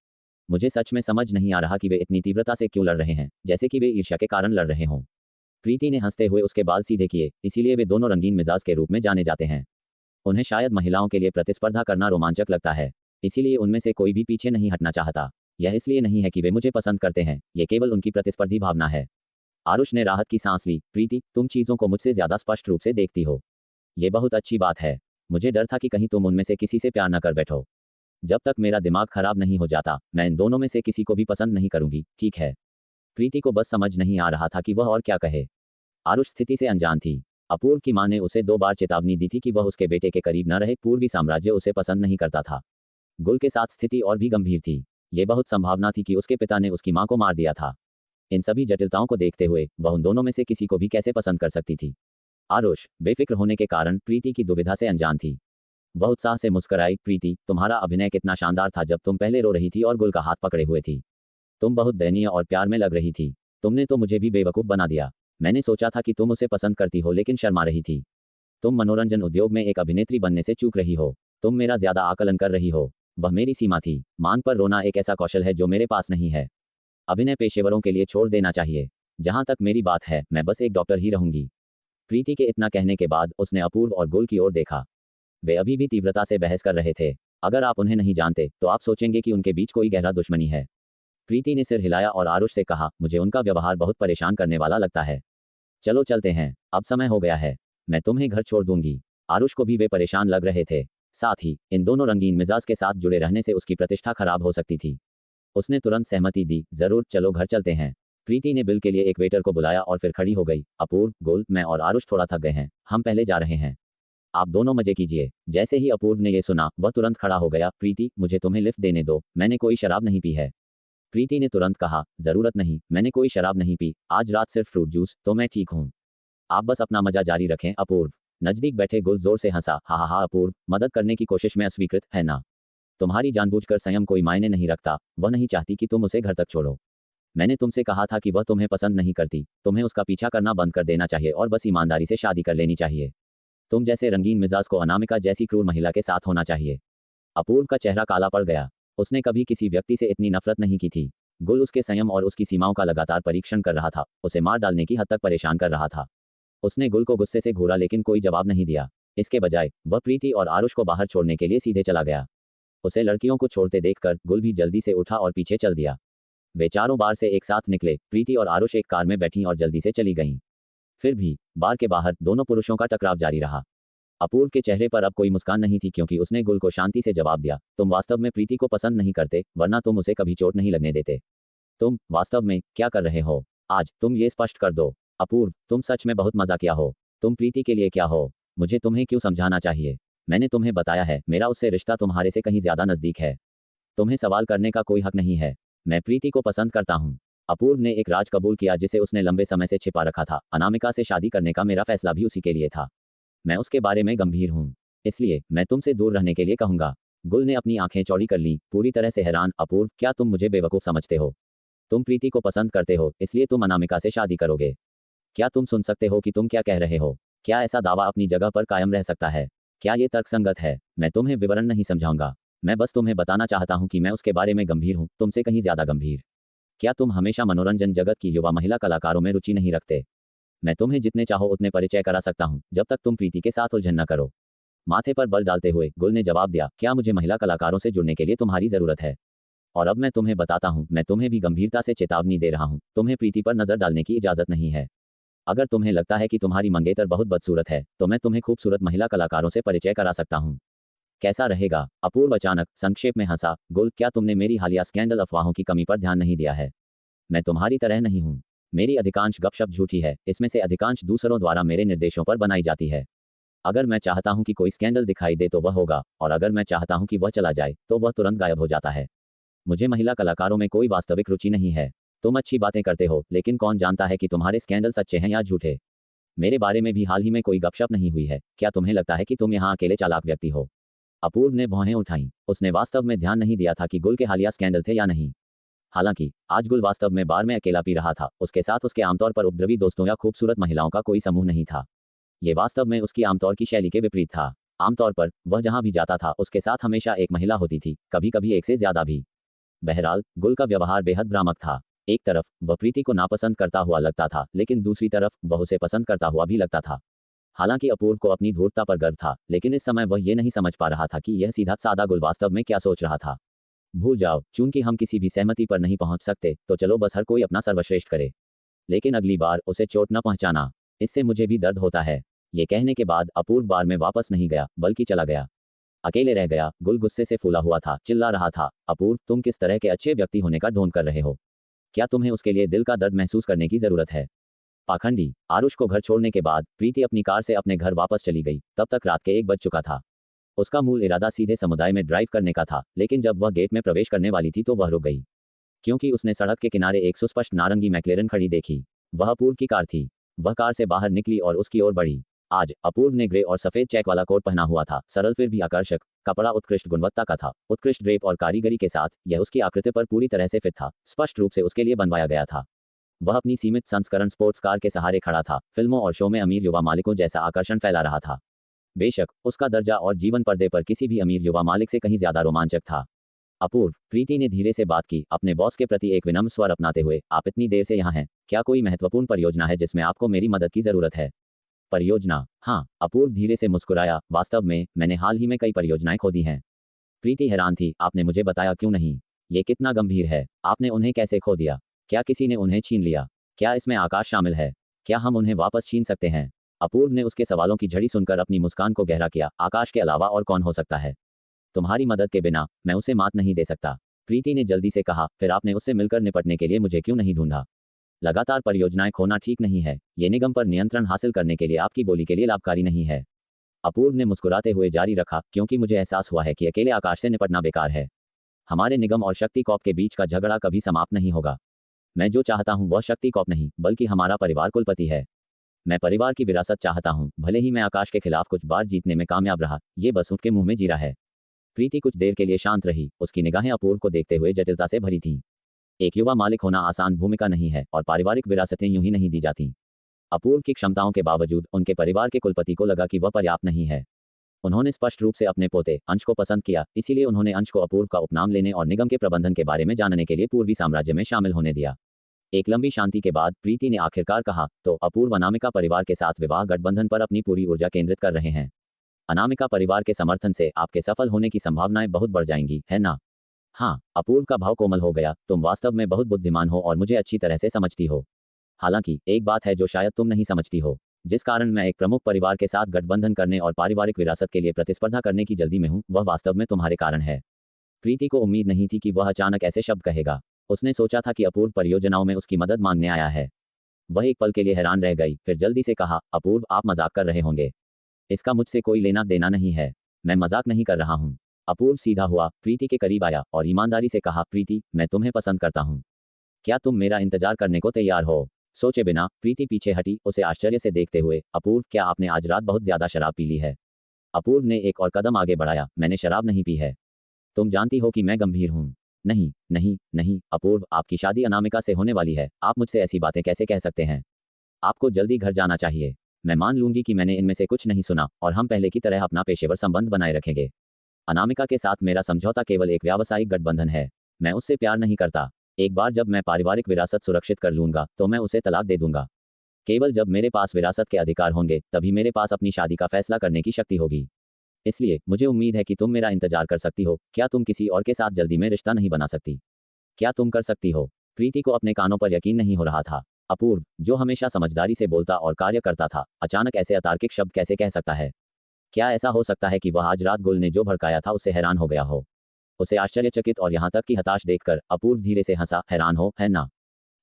मुझे सच में समझ नहीं आ रहा कि वे इतनी तीव्रता से क्यों लड़ रहे हैं, जैसे कि वे ईर्ष्या के कारण लड़ रहे हों। प्रीति ने हंसते हुए उसके बाल सीधे किए। इसीलिए वे दोनों रंगीन मिजाज के रूप में जाने जाते हैं। उन्हें शायद महिलाओं के लिए प्रतिस्पर्धा करना रोमांचक लगता है, इसीलिए उनमें से कोई भी पीछे नहीं हटना चाहता। यह इसलिए नहीं है कि वे मुझे पसंद करते हैं, ये केवल उनकी प्रतिस्पर्धी भावना है। आरुष ने राहत की सांस ली। प्रीति, तुम चीजों को मुझसे ज्यादा स्पष्ट रूप से देखती हो। ये बहुत अच्छी बात है। मुझे डर था कि कहीं तुम उनमें से किसी से प्यार न कर बैठो। जब तक मेरा दिमाग खराब नहीं हो जाता मैं इन दोनों में से किसी को भी पसंद नहीं करूंगी, ठीक है? प्रीति को बस समझ नहीं आ रहा था कि वह और क्या कहे। आरुष स्थिति से अनजान थी। अपूर्व की मां ने उसे 2 बार चेतावनी दी थी कि वह उसके बेटे के करीब न रहे। पूर्वी साम्राज्य उसे पसंद नहीं करता था। गुल के साथ स्थिति और भी गंभीर थी। ये बहुत संभावना थी कि उसके पिता ने उसकी मां को मार दिया था। इन सभी जटिलताओं को देखते हुए वह उन दोनों में से किसी को भी कैसे पसंद कर सकती थी? आरुष बेफिक्र होने के कारण प्रीति की दुविधा से अनजान थी। वह उत्साह से मुस्कुराई। प्रीति, तुम्हारा अभिनय कितना शानदार था जब तुम पहले रो रही थी और गुल का हाथ पकड़े हुए थी। तुम बहुत दयनीय और प्यार में लग रही थी। तुमने तो मुझे भी बेवकूफ बना दिया। मैंने सोचा था कि तुम उसे पसंद करती हो, लेकिन शर्मा रही थी। तुम मनोरंजन उद्योग में एक अभिनेत्री बनने से चूक रही हो। तुम मेरा ज्यादा आकलन कर रही हो। वह मेरी सीमा थी। मान पर रोना एक ऐसा कौशल है जो मेरे पास नहीं है। अभिनय पेशेवरों के लिए छोड़ देना चाहिए। जहां तक मेरी बात है, मैं बस एक डॉक्टर ही रहूंगी। प्रीति के इतना कहने के बाद उसने अपूर्व और गुल की ओर देखा। वे अभी भी तीव्रता से बहस कर रहे थे। अगर आप उन्हें नहीं जानते तो आप सोचेंगे कि उनके बीच कोई गहरा दुश्मनी है। प्रीति ने सिर हिलाया और आरुष से कहा, मुझे उनका व्यवहार बहुत परेशान करने वाला लगता है। चलो चलते हैं, अब समय हो गया है, मैं तुम्हें घर छोड़ दूंगी। आरुष को भी वे परेशान लग रहे थे। साथ ही इन दोनों रंगीन मिजाज के साथ जुड़े रहने से उसकी प्रतिष्ठा खराब हो सकती थी। उसने तुरंत सहमति दी, जरूर, चलो घर चलते हैं। प्रीति ने बिल के लिए एक वेटर को बुलाया और फिर खड़ी हो गई। अपूर्व, गुल, मैं और आरुष थोड़ा थक गए हैं, हम पहले जा रहे हैं, आप दोनों मजे कीजिए। जैसे ही अपूर्व ने ये सुना, वह तुरंत खड़ा हो गया। प्रीति, मुझे तुम्हें लिफ्ट देने दो, मैंने कोई शराब नहीं पी है। प्रीति ने तुरंत कहा, जरूरत नहीं, मैंने कोई शराब नहीं पी, आज रात सिर्फ फ्रूट जूस, तो मैं ठीक हूँ। आप बस अपना मजा जारी रखें। अपूर्व। नजदीक बैठे गुल जोर से हंसा, हा हा हा अपूर्व, मदद करने की कोशिश में अस्वीकृत है ना? तुम्हारी जानबूझकर संयम कोई मायने नहीं रखता, वह नहीं चाहती कि तुम उसे घर तक छोड़ो। मैंने तुमसे कहा था कि वह तुम्हें पसंद नहीं करती, तुम्हें उसका पीछा करना बंद कर देना चाहिए और बस ईमानदारी से शादी कर लेनी चाहिए। तुम जैसे रंगीन मिजाज को अनामिका जैसी क्रूर महिला के साथ होना चाहिए। अपूर्व का चेहरा काला पड़ गया। उसने कभी किसी व्यक्ति से इतनी नफरत नहीं की थी। गुल उसके संयम और उसकी सीमाओं का लगातार परीक्षण कर रहा था, उसे मार डालने की हद तक परेशान कर रहा था। उसने गुल को गुस्से से घूरा लेकिन कोई जवाब नहीं दिया। इसके बजाय वह प्रीति और आरुष को बाहर छोड़ने के लिए सीधे चला गया। उसे लड़कियों को छोड़ते देखकर गुल भी जल्दी से उठा और पीछे चल दिया। वे चारों बार से एक साथ निकले। प्रीति और आरुष एक कार में बैठी और जल्दी से चली गईं। फिर भी बार के बाहर दोनों पुरुषों का टकराव जारी रहा। अपूर्व के चेहरे पर अब कोई मुस्कान नहीं थी क्योंकि उसने गुल को शांति से जवाब दिया, तुम वास्तव में प्रीति को पसंद नहीं करते, वरना तुम उसे कभी चोट नहीं लगने देते। तुम वास्तव में क्या कर रहे हो? आज तुम ये स्पष्ट कर दो। अपूर्व, तुम सच में बहुत मजा किया हो। तुम प्रीति के लिए क्या हो? मुझे तुम्हें क्यों समझाना चाहिए? मैंने तुम्हें बताया है, मेरा उससे रिश्ता तुम्हारे से कहीं ज्यादा नजदीक है। तुम्हें सवाल करने का कोई हक नहीं है। मैं प्रीति को पसंद करता हूँ। अपूर्व ने एक राज कबूल किया जिसे उसने लंबे समय से छिपा रखा था। अनामिका से शादी करने का मेरा फैसला भी उसी के लिए था। मैं उसके बारे में गंभीर हूँ, इसलिए मैं तुमसे दूर रहने के लिए कहूंगा। गुल ने अपनी आंखें चौड़ी कर लीं, पूरी तरह से हैरान। अपूर्व, क्या तुम मुझे बेवकूफ समझते हो? तुम प्रीति को पसंद करते हो, इसलिए तुम अनामिका से शादी करोगे? क्या तुम सुन सकते हो कि तुम क्या कह रहे हो? क्या ऐसा दावा अपनी जगह पर कायम रह सकता है? क्या ये तर्कसंगत है? मैं तुम्हें विवरण नहीं समझाऊंगा। मैं बस तुम्हें बताना चाहता हूं कि मैं उसके बारे में गंभीर हूं, तुमसे कहीं ज्यादा गंभीर। क्या तुम हमेशा मनोरंजन जगत की युवा महिला कलाकारों में रुचि नहीं रखते? मैं तुम्हें जितने चाहो उतने परिचय करा सकता हूं, जब तक तुम प्रीति के साथ उलझन न करो। माथे पर बल डालते हुए गुल ने जवाब दिया, क्या मुझे महिला कलाकारों से जुड़ने के लिए तुम्हारी जरूरत है? और अब मैं तुम्हें बताता हूं, मैं तुम्हें भी गंभीरता से चेतावनी दे रहा हूं, तुम्हें प्रीति पर नजर डालने की इजाजत नहीं है। अगर तुम्हें लगता है कि तुम्हारी मंगेतर बहुत बदसूरत है, तो मैं तुम्हें खूबसूरत महिला कलाकारों से परिचय करा सकता हूं। कैसा रहेगा? अपूर्व अचानक संक्षेप में हंसा। गुल, क्या तुमने मेरी हालिया स्कैंडल अफवाहों की कमी पर ध्यान नहीं दिया है? मैं तुम्हारी तरह नहीं हूं। मेरी अधिकांश गपशप झूठी है, इसमें से अधिकांश दूसरों द्वारा मेरे निर्देशों पर बनाई जाती है। अगर मैं चाहता हूं कि कोई स्कैंडल दिखाई दे तो वह होगा, और अगर मैं चाहता हूं कि वह चला जाए तो वह तुरंत गायब हो जाता है। मुझे महिला कलाकारों में कोई वास्तविक रुचि नहीं है। तुम अच्छी बातें करते हो, लेकिन कौन जानता है कि तुम्हारे स्कैंडल सच्चे हैं या झूठे? मेरे बारे में भी हाल ही में कोई गपशप नहीं हुई है। क्या तुम्हें लगता है कि तुम यहाँ अकेले चालाक व्यक्ति हो? अपूर्व ने भौहें उठाईं। उसने वास्तव में ध्यान नहीं दिया था कि गुल के हालिया स्कैंडल थे या नहीं। हालांकि आज गुल वास्तव में बार में अकेला पी रहा था। उसके साथ उसके आमतौर पर उपद्रवी दोस्तों या खूबसूरत महिलाओं का कोई समूह नहीं था। ये वास्तव में उसकी आमतौर की शैली के विपरीत था। आमतौर पर वह जहां भी जाता था उसके साथ हमेशा एक महिला होती थी, कभी कभी एक से ज्यादा भी। बहरहाल गुल का व्यवहार बेहद भ्रामक था। एक तरफ वह प्रीति को नापसंद करता हुआ लगता था, लेकिन दूसरी तरफ वह उसे पसंद करता हुआ भी लगता था। हालांकि अपूर्व को अपनी धूर्तता पर गर्व था, लेकिन इस समय वह ये नहीं समझ पा रहा था कि यह सीधा सादा गुल वास्तव में क्या सोच रहा था। भूल जाओ, चूंकि हम किसी भी सहमति पर नहीं पहुंच सकते, तो चलो बस हर कोई अपना सर्वश्रेष्ठ करे, लेकिन अगली बार उसे चोट न पहुंचाना। इससे मुझे भी दर्द होता है। ये कहने के बाद अपूर्व बार में वापस नहीं गया, बल्कि चला गया। अकेले रह गया। गुल गुस्से से फूला हुआ था, चिल्ला रहा था, अपूर्व, तुम किस तरह के अच्छे व्यक्ति होने का ढोंग कर रहे हो? क्या तुम्हें उसके लिए दिल का दर्द महसूस करने की जरूरत है? पाखंडी। आरुष को घर छोड़ने के बाद प्रीति अपनी कार से अपने घर वापस चली गई। तब तक रात के 1 बज चुका था। उसका मूल इरादा सीधे समुदाय में ड्राइव करने का था, लेकिन जब वह गेट में प्रवेश करने वाली थी तो वह रुक गई, क्योंकि उसने सड़क के किनारे एक सुस्पष्ट नारंगी मैक्लेरन खड़ी देखी। वह अपूर्व की कार थी। वह कार से बाहर निकली और उसकी ओर बढ़ी। आज अपूर्व ने ग्रे और सफेद चेक वाला कोट पहना हुआ था। सरल फिर भी आकर्षक, कपड़ा उत्कृष्ट गुणवत्ता का था। उत्कृष्ट ड्रेप और कारीगरी के साथ यह उसकी आकृति पर पूरी तरह से फिट था, स्पष्ट रूप से उसके लिए बनवाया गया था। वह अपनी सीमित संस्करण स्पोर्ट्स कार के सहारे खड़ा था, फिल्मों और शो में अमीर युवा मालिकों जैसा आकर्षण फैला रहा था। बेशक उसका दर्जा और जीवन पर्दे पर किसी भी अमीर युवा मालिक से कहीं ज्यादा रोमांचक था। अपूर्व, प्रीति ने धीरे से बात की, अपने बॉस के प्रति एक विनम्र स्वर अपनाते हुए, आप इतनी देर से यहाँ हैं, क्या कोई महत्वपूर्ण परियोजना है जिसमें आपको मेरी मदद की जरूरत है? परियोजना? हाँ। अपूर्व धीरे से मुस्कुराया, वास्तव में मैंने हाल ही में कई परियोजनाएं खो दी हैं। प्रीति हैरान थी, आपने मुझे बताया क्यों नहीं? ये कितना गंभीर है। आपने उन्हें कैसे खो दिया? क्या किसी ने उन्हें छीन लिया? क्या इसमें आकाश शामिल है? क्या हम उन्हें वापस छीन सकते हैं? अपूर्व ने उसके सवालों की झड़ी सुनकर अपनी मुस्कान को गहरा किया। आकाश के अलावा और कौन हो सकता है? तुम्हारी मदद के बिना मैं उसे मात नहीं दे सकता। प्रीति ने जल्दी से कहा। फिर आपने उससे मिलकर निपटने के लिए मुझे क्यों नहीं ढूंढा? लगातार परियोजनाएं खोना ठीक नहीं है। ये निगम पर नियंत्रण हासिल करने के लिए आपकी बोली के लिए लाभकारी नहीं है। अपूर्व ने मुस्कुराते हुए जारी रखा, क्योंकि मुझे एहसास हुआ है कि अकेले आकाश से निपटना बेकार है। हमारे निगम और शक्ति कॉप के बीच का झगड़ा कभी समाप्त नहीं होगा। मैं जो चाहता हूं वह शक्ति कॉप नहीं, बल्कि हमारा परिवार कुलपति है। मैं परिवार की विरासत चाहता हूं, भले ही मैं आकाश के खिलाफ कुछ बार जीतने में कामयाब रहा। ये बस उसके मुंह में जीरा है। प्रीति कुछ देर के लिए शांत रही। उसकी निगाहें अपूर्व को देखते हुए जटिलता से भरी थीं। एक युवा मालिक होना आसान भूमिका नहीं है, और पारिवारिक विरासतें यूं ही नहीं दी जाती। अपूर्व की क्षमताओं के बावजूद उनके परिवार के कुलपति को लगा कि वह पर्याप्त नहीं है। उन्होंने स्पष्ट रूप से अपने पोते अंश को पसंद किया, इसीलिए उन्होंने अंश को अपूर्व का उपनाम लेने और निगम के प्रबंधन के बारे में जानने के लिए पूर्वी साम्राज्य में शामिल होने दिया। एक लंबी शांति के बाद प्रीति ने आखिरकार कहा, तो अपूर्व अनामिका परिवार के साथ विवाह गठबंधन पर अपनी पूरी ऊर्जा केंद्रित कर रहे हैं। अनामिका परिवार के समर्थन से आपके सफल होने की संभावनाएं बहुत बढ़ जाएंगी, है ना? हाँ। अपूर्व का भाव कोमल हो गया। तुम वास्तव में बहुत बुद्धिमान हो और मुझे अच्छी तरह से समझती हो। हालांकि एक बात है जो शायद तुम नहीं समझती हो। जिस कारण मैं एक प्रमुख परिवार के साथ गठबंधन करने और पारिवारिक विरासत के लिए प्रतिस्पर्धा करने की जल्दी में हूं, वह वास्तव में तुम्हारे कारण है। प्रीति को उम्मीद नहीं थी कि वह अचानक ऐसे शब्द कहेगा। उसने सोचा था कि अपूर्व परियोजनाओं में उसकी मदद मांगने आया है। वह एक पल के लिए हैरान रह गई, फिर जल्दी से कहा, अपूर्व आप मजाक कर रहे होंगे। इसका मुझसे कोई लेना देना नहीं है। मैं मजाक नहीं कर रहा हूँ। अपूर्व सीधा हुआ, प्रीति के करीब आया और ईमानदारी से कहा, प्रीति मैं तुम्हें पसंद करता हूँ। क्या तुम मेरा इंतजार करने को तैयार हो? सोचे बिना प्रीति पीछे हटी, उसे आश्चर्य से देखते हुए। अपूर्व क्या आपने आज रात बहुत ज्यादा शराब पी ली है? अपूर्व ने एक और कदम आगे बढ़ाया। मैंने शराब नहीं पी है। तुम जानती हो कि मैं गंभीर हूँ। नहीं नहीं नहीं अपूर्व, आपकी शादी अनामिका से होने वाली है। आप मुझसे ऐसी बातें कैसे कह सकते हैं? आपको जल्दी घर जाना चाहिए। मैं मान लूंगी कि मैंने इनमें से कुछ नहीं सुना, और हम पहले की तरह अपना पेशेवर संबंध बनाए रखेंगे। अनामिका के साथ मेरा समझौता केवल एक व्यावसायिक गठबंधन है। मैं उससे प्यार नहीं करता। एक बार जब मैं पारिवारिक विरासत सुरक्षित कर लूंगा तो मैं उसे तलाक दे दूंगा। केवल जब मेरे पास विरासत के अधिकार होंगे तभी मेरे पास अपनी शादी का फैसला करने की शक्ति होगी। इसलिए मुझे उम्मीद है कि तुम मेरा इंतजार कर सकती हो। क्या तुम किसी और के साथ जल्दी में रिश्ता नहीं बना सकती? क्या तुम कर सकती हो? प्रीति को अपने कानों पर यकीन नहीं हो रहा था। अपूर्व, जो हमेशा समझदारी से बोलता और कार्य करता था, अचानक ऐसे अतार्किक शब्द कैसे कह सकता है? क्या ऐसा हो सकता है कि वह आज रात गुल ने जो भड़काया था उससे हैरान हो गया हो? उसे आश्चर्यचकित और यहाँ तक कि हताश देखकर अपूर्व धीरे से हंसा। हैरान हो, है ना?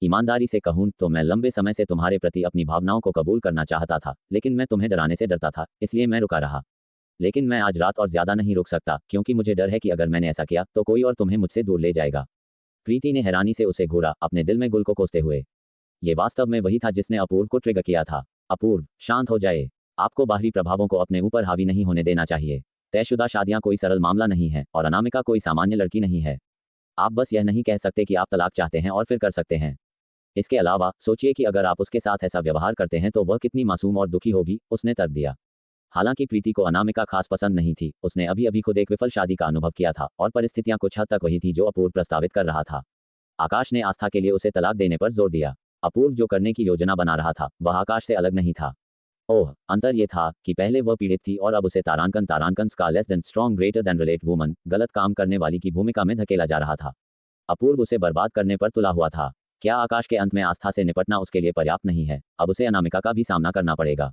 ईमानदारी से कहूं तो मैं लंबे समय से तुम्हारे प्रति अपनी भावनाओं को कबूल करना चाहता था, लेकिन मैं तुम्हें डराने से डरता था, इसलिए मैं रुका रहा। लेकिन मैं आज रात और ज्यादा नहीं रुक सकता, क्योंकि मुझे डर है कि अगर मैंने ऐसा किया तो कोई और तुम्हें मुझसे दूर ले जाएगा। प्रीति ने हैरानी से उसे घूरा, अपने दिल में गुल को कोसते हुए। ये वास्तव में वही था जिसने अपूर्व को ट्रिगर किया था। अपूर्व, शांत हो जाए। आपको बाहरी प्रभावों को अपने ऊपर हावी नहीं होने देना चाहिए। तयशुदा शादियां कोई सरल मामला नहीं है, और अनामिका कोई सामान्य लड़की नहीं है। आप बस यह नहीं कह सकते कि आप तलाक चाहते हैं और फिर कर सकते हैं। इसके अलावा सोचिए कि अगर आप उसके साथ ऐसा व्यवहार करते हैं तो वह कितनी मासूम और दुखी होगी। उसने तर्क दिया। हालांकि प्रीति को अनामिका खास पसंद नहीं थी। उसने अभी अभी खुद एक विफल शादी का अनुभव किया था, और परिस्थितियां कुछ हद तक वही थी जो अपूर्व प्रस्तावित कर रहा था। आकाश ने आस्था के लिए उसे तलाक देने पर जोर दिया। अपूर्व जो करने की योजना बना रहा था वह आकाश से अलग नहीं था। ओह, अंतर यह था कि पहले वह पीड़ित थी और अब उसे तारांकन का less than strong greater than relate woman, गलत काम करने वाली की भूमिका में धकेला जा रहा था। अपूर्व उसे बर्बाद करने पर तुला हुआ था। क्या आकाश के अंत में आस्था से निपटना उसके लिए पर्याप्त नहीं है? अब उसे अनामिका का भी सामना करना पड़ेगा।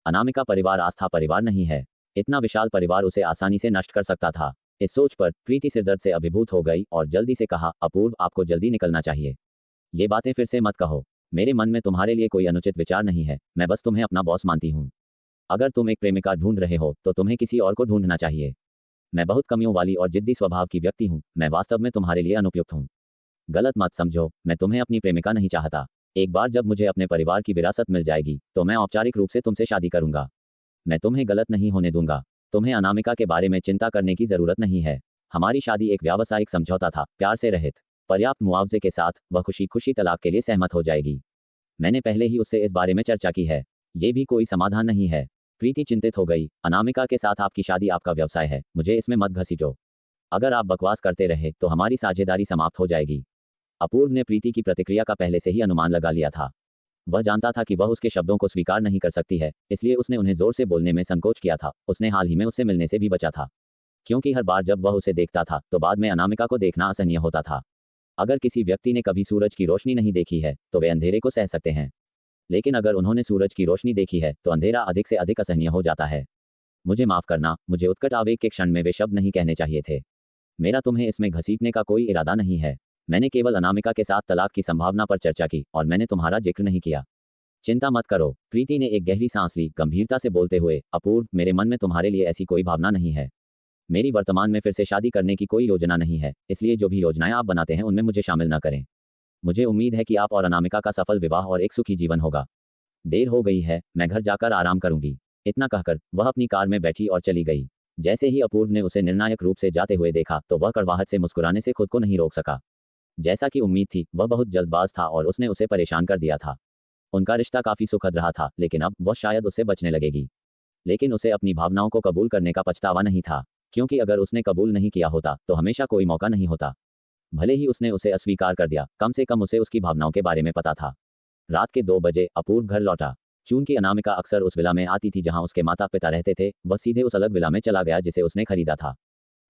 अनामिका परिवार आस्था परिवार नहीं है। इतना विशाल परिवार उसे आसानी से नष्ट कर सकता था। इस सोच पर प्रीति सिरदर्द से अभिभूत हो गई और जल्दी से कहा, अपूर्व आपको जल्दी निकलना चाहिए। ये बातें फिर से मत कहो। मेरे मन में तुम्हारे लिए कोई अनुचित विचार नहीं है। मैं बस तुम्हें अपना बॉस मानती हूँ। अगर तुम एक प्रेमिका ढूंढ रहे हो तो तुम्हें किसी और को ढूंढना चाहिए। मैं बहुत कमियों वाली और जिद्दी स्वभाव की व्यक्ति हूँ। मैं वास्तव में तुम्हारे लिए अनुपयुक्त हूँ। गलत मत समझो, मैं तुम्हें अपनी प्रेमिका नहीं चाहता। एक बार जब मुझे अपने परिवार की विरासत मिल जाएगी तो मैं औपचारिक रूप से तुमसे शादी करूंगा। मैं तुम्हें गलत नहीं होने दूंगा। तुम्हें अनामिका के बारे में चिंता करने की जरूरत नहीं है। हमारी शादी एक व्यावसायिक समझौता था, प्यार से रहित। पर्याप्त मुआवजे के साथ वह खुशी खुशी तलाक के लिए सहमत हो जाएगी। मैंने पहले ही उससे इस बारे में चर्चा की है। ये भी कोई समाधान नहीं है। प्रीति चिंतित हो गई। अनामिका के साथ आपकी शादी आपका व्यवसाय है, मुझे इसमें मत घसीटो। अगर आप बकवास करते रहे तो हमारी साझेदारी समाप्त हो जाएगी। अपूर्व ने प्रीति की प्रतिक्रिया का पहले से ही अनुमान लगा लिया था। वह जानता था कि वह उसके शब्दों को स्वीकार नहीं कर सकती है, इसलिए उसने उन्हें जोर से बोलने में संकोच किया था। उसने हाल ही में उससे मिलने से भी बचा था, क्योंकि हर बार जब वह उसे देखता था तो बाद में अनामिका को देखना असहनीय होता था। अगर किसी व्यक्ति ने कभी सूरज की रोशनी नहीं देखी है तो वे अंधेरे को सह सकते हैं, लेकिन अगर उन्होंने सूरज की रोशनी देखी है तो अंधेरा अधिक से अधिक असहनीय हो जाता है। मुझे माफ करना, मुझे उत्कट आवेग के क्षण में वे शब्द नहीं कहने चाहिए थे। मेरा तुम्हें इसमें घसीटने का कोई इरादा नहीं है। मैंने केवल अनामिका के साथ तलाक की संभावना पर चर्चा की और मैंने तुम्हारा जिक्र नहीं किया। चिंता मत करो। प्रीति ने एक गहरी सांस ली, गंभीरता से बोलते हुए, अपूर्व, मेरे मन में तुम्हारे लिए ऐसी कोई भावना नहीं है। मेरी वर्तमान में फिर से शादी करने की कोई योजना नहीं है, इसलिए जो भी योजनाएं आप बनाते हैं उनमें मुझे शामिल न करें। मुझे उम्मीद है कि आप और अनामिका का सफल विवाह और एक सुखी जीवन होगा। देर हो गई है, मैं घर जाकर आराम करूंगी। इतना कहकर वह अपनी कार में बैठी और चली गई। जैसे ही अपूर्व ने उसे निर्णायक रूप से जाते हुए देखा तो वह कड़वाहट से मुस्कुराने से खुद को नहीं रोक सका। जैसा कि उम्मीद थी, वह बहुत जल्दबाज था और उसने उसे परेशान कर दिया था। उनका रिश्ता काफी सुखद रहा था, लेकिन अब वह शायद उससे बचने लगेगी। लेकिन उसे अपनी भावनाओं को कबूल करने का पछतावा नहीं था, क्योंकि अगर उसने कबूल नहीं किया होता तो हमेशा कोई मौका नहीं होता। भले ही उसने उसे अस्वीकार कर दिया, कम से कम उसे उसकी भावनाओं के बारे में पता था। रात के 2 बजे अपूर्व घर लौटा। चूंकि अनामिका अक्सर उस विला में आती थी जहां उसके माता पिता रहते थे, वह सीधे उस अलग विला में चला गया जिसे उसने खरीदा था।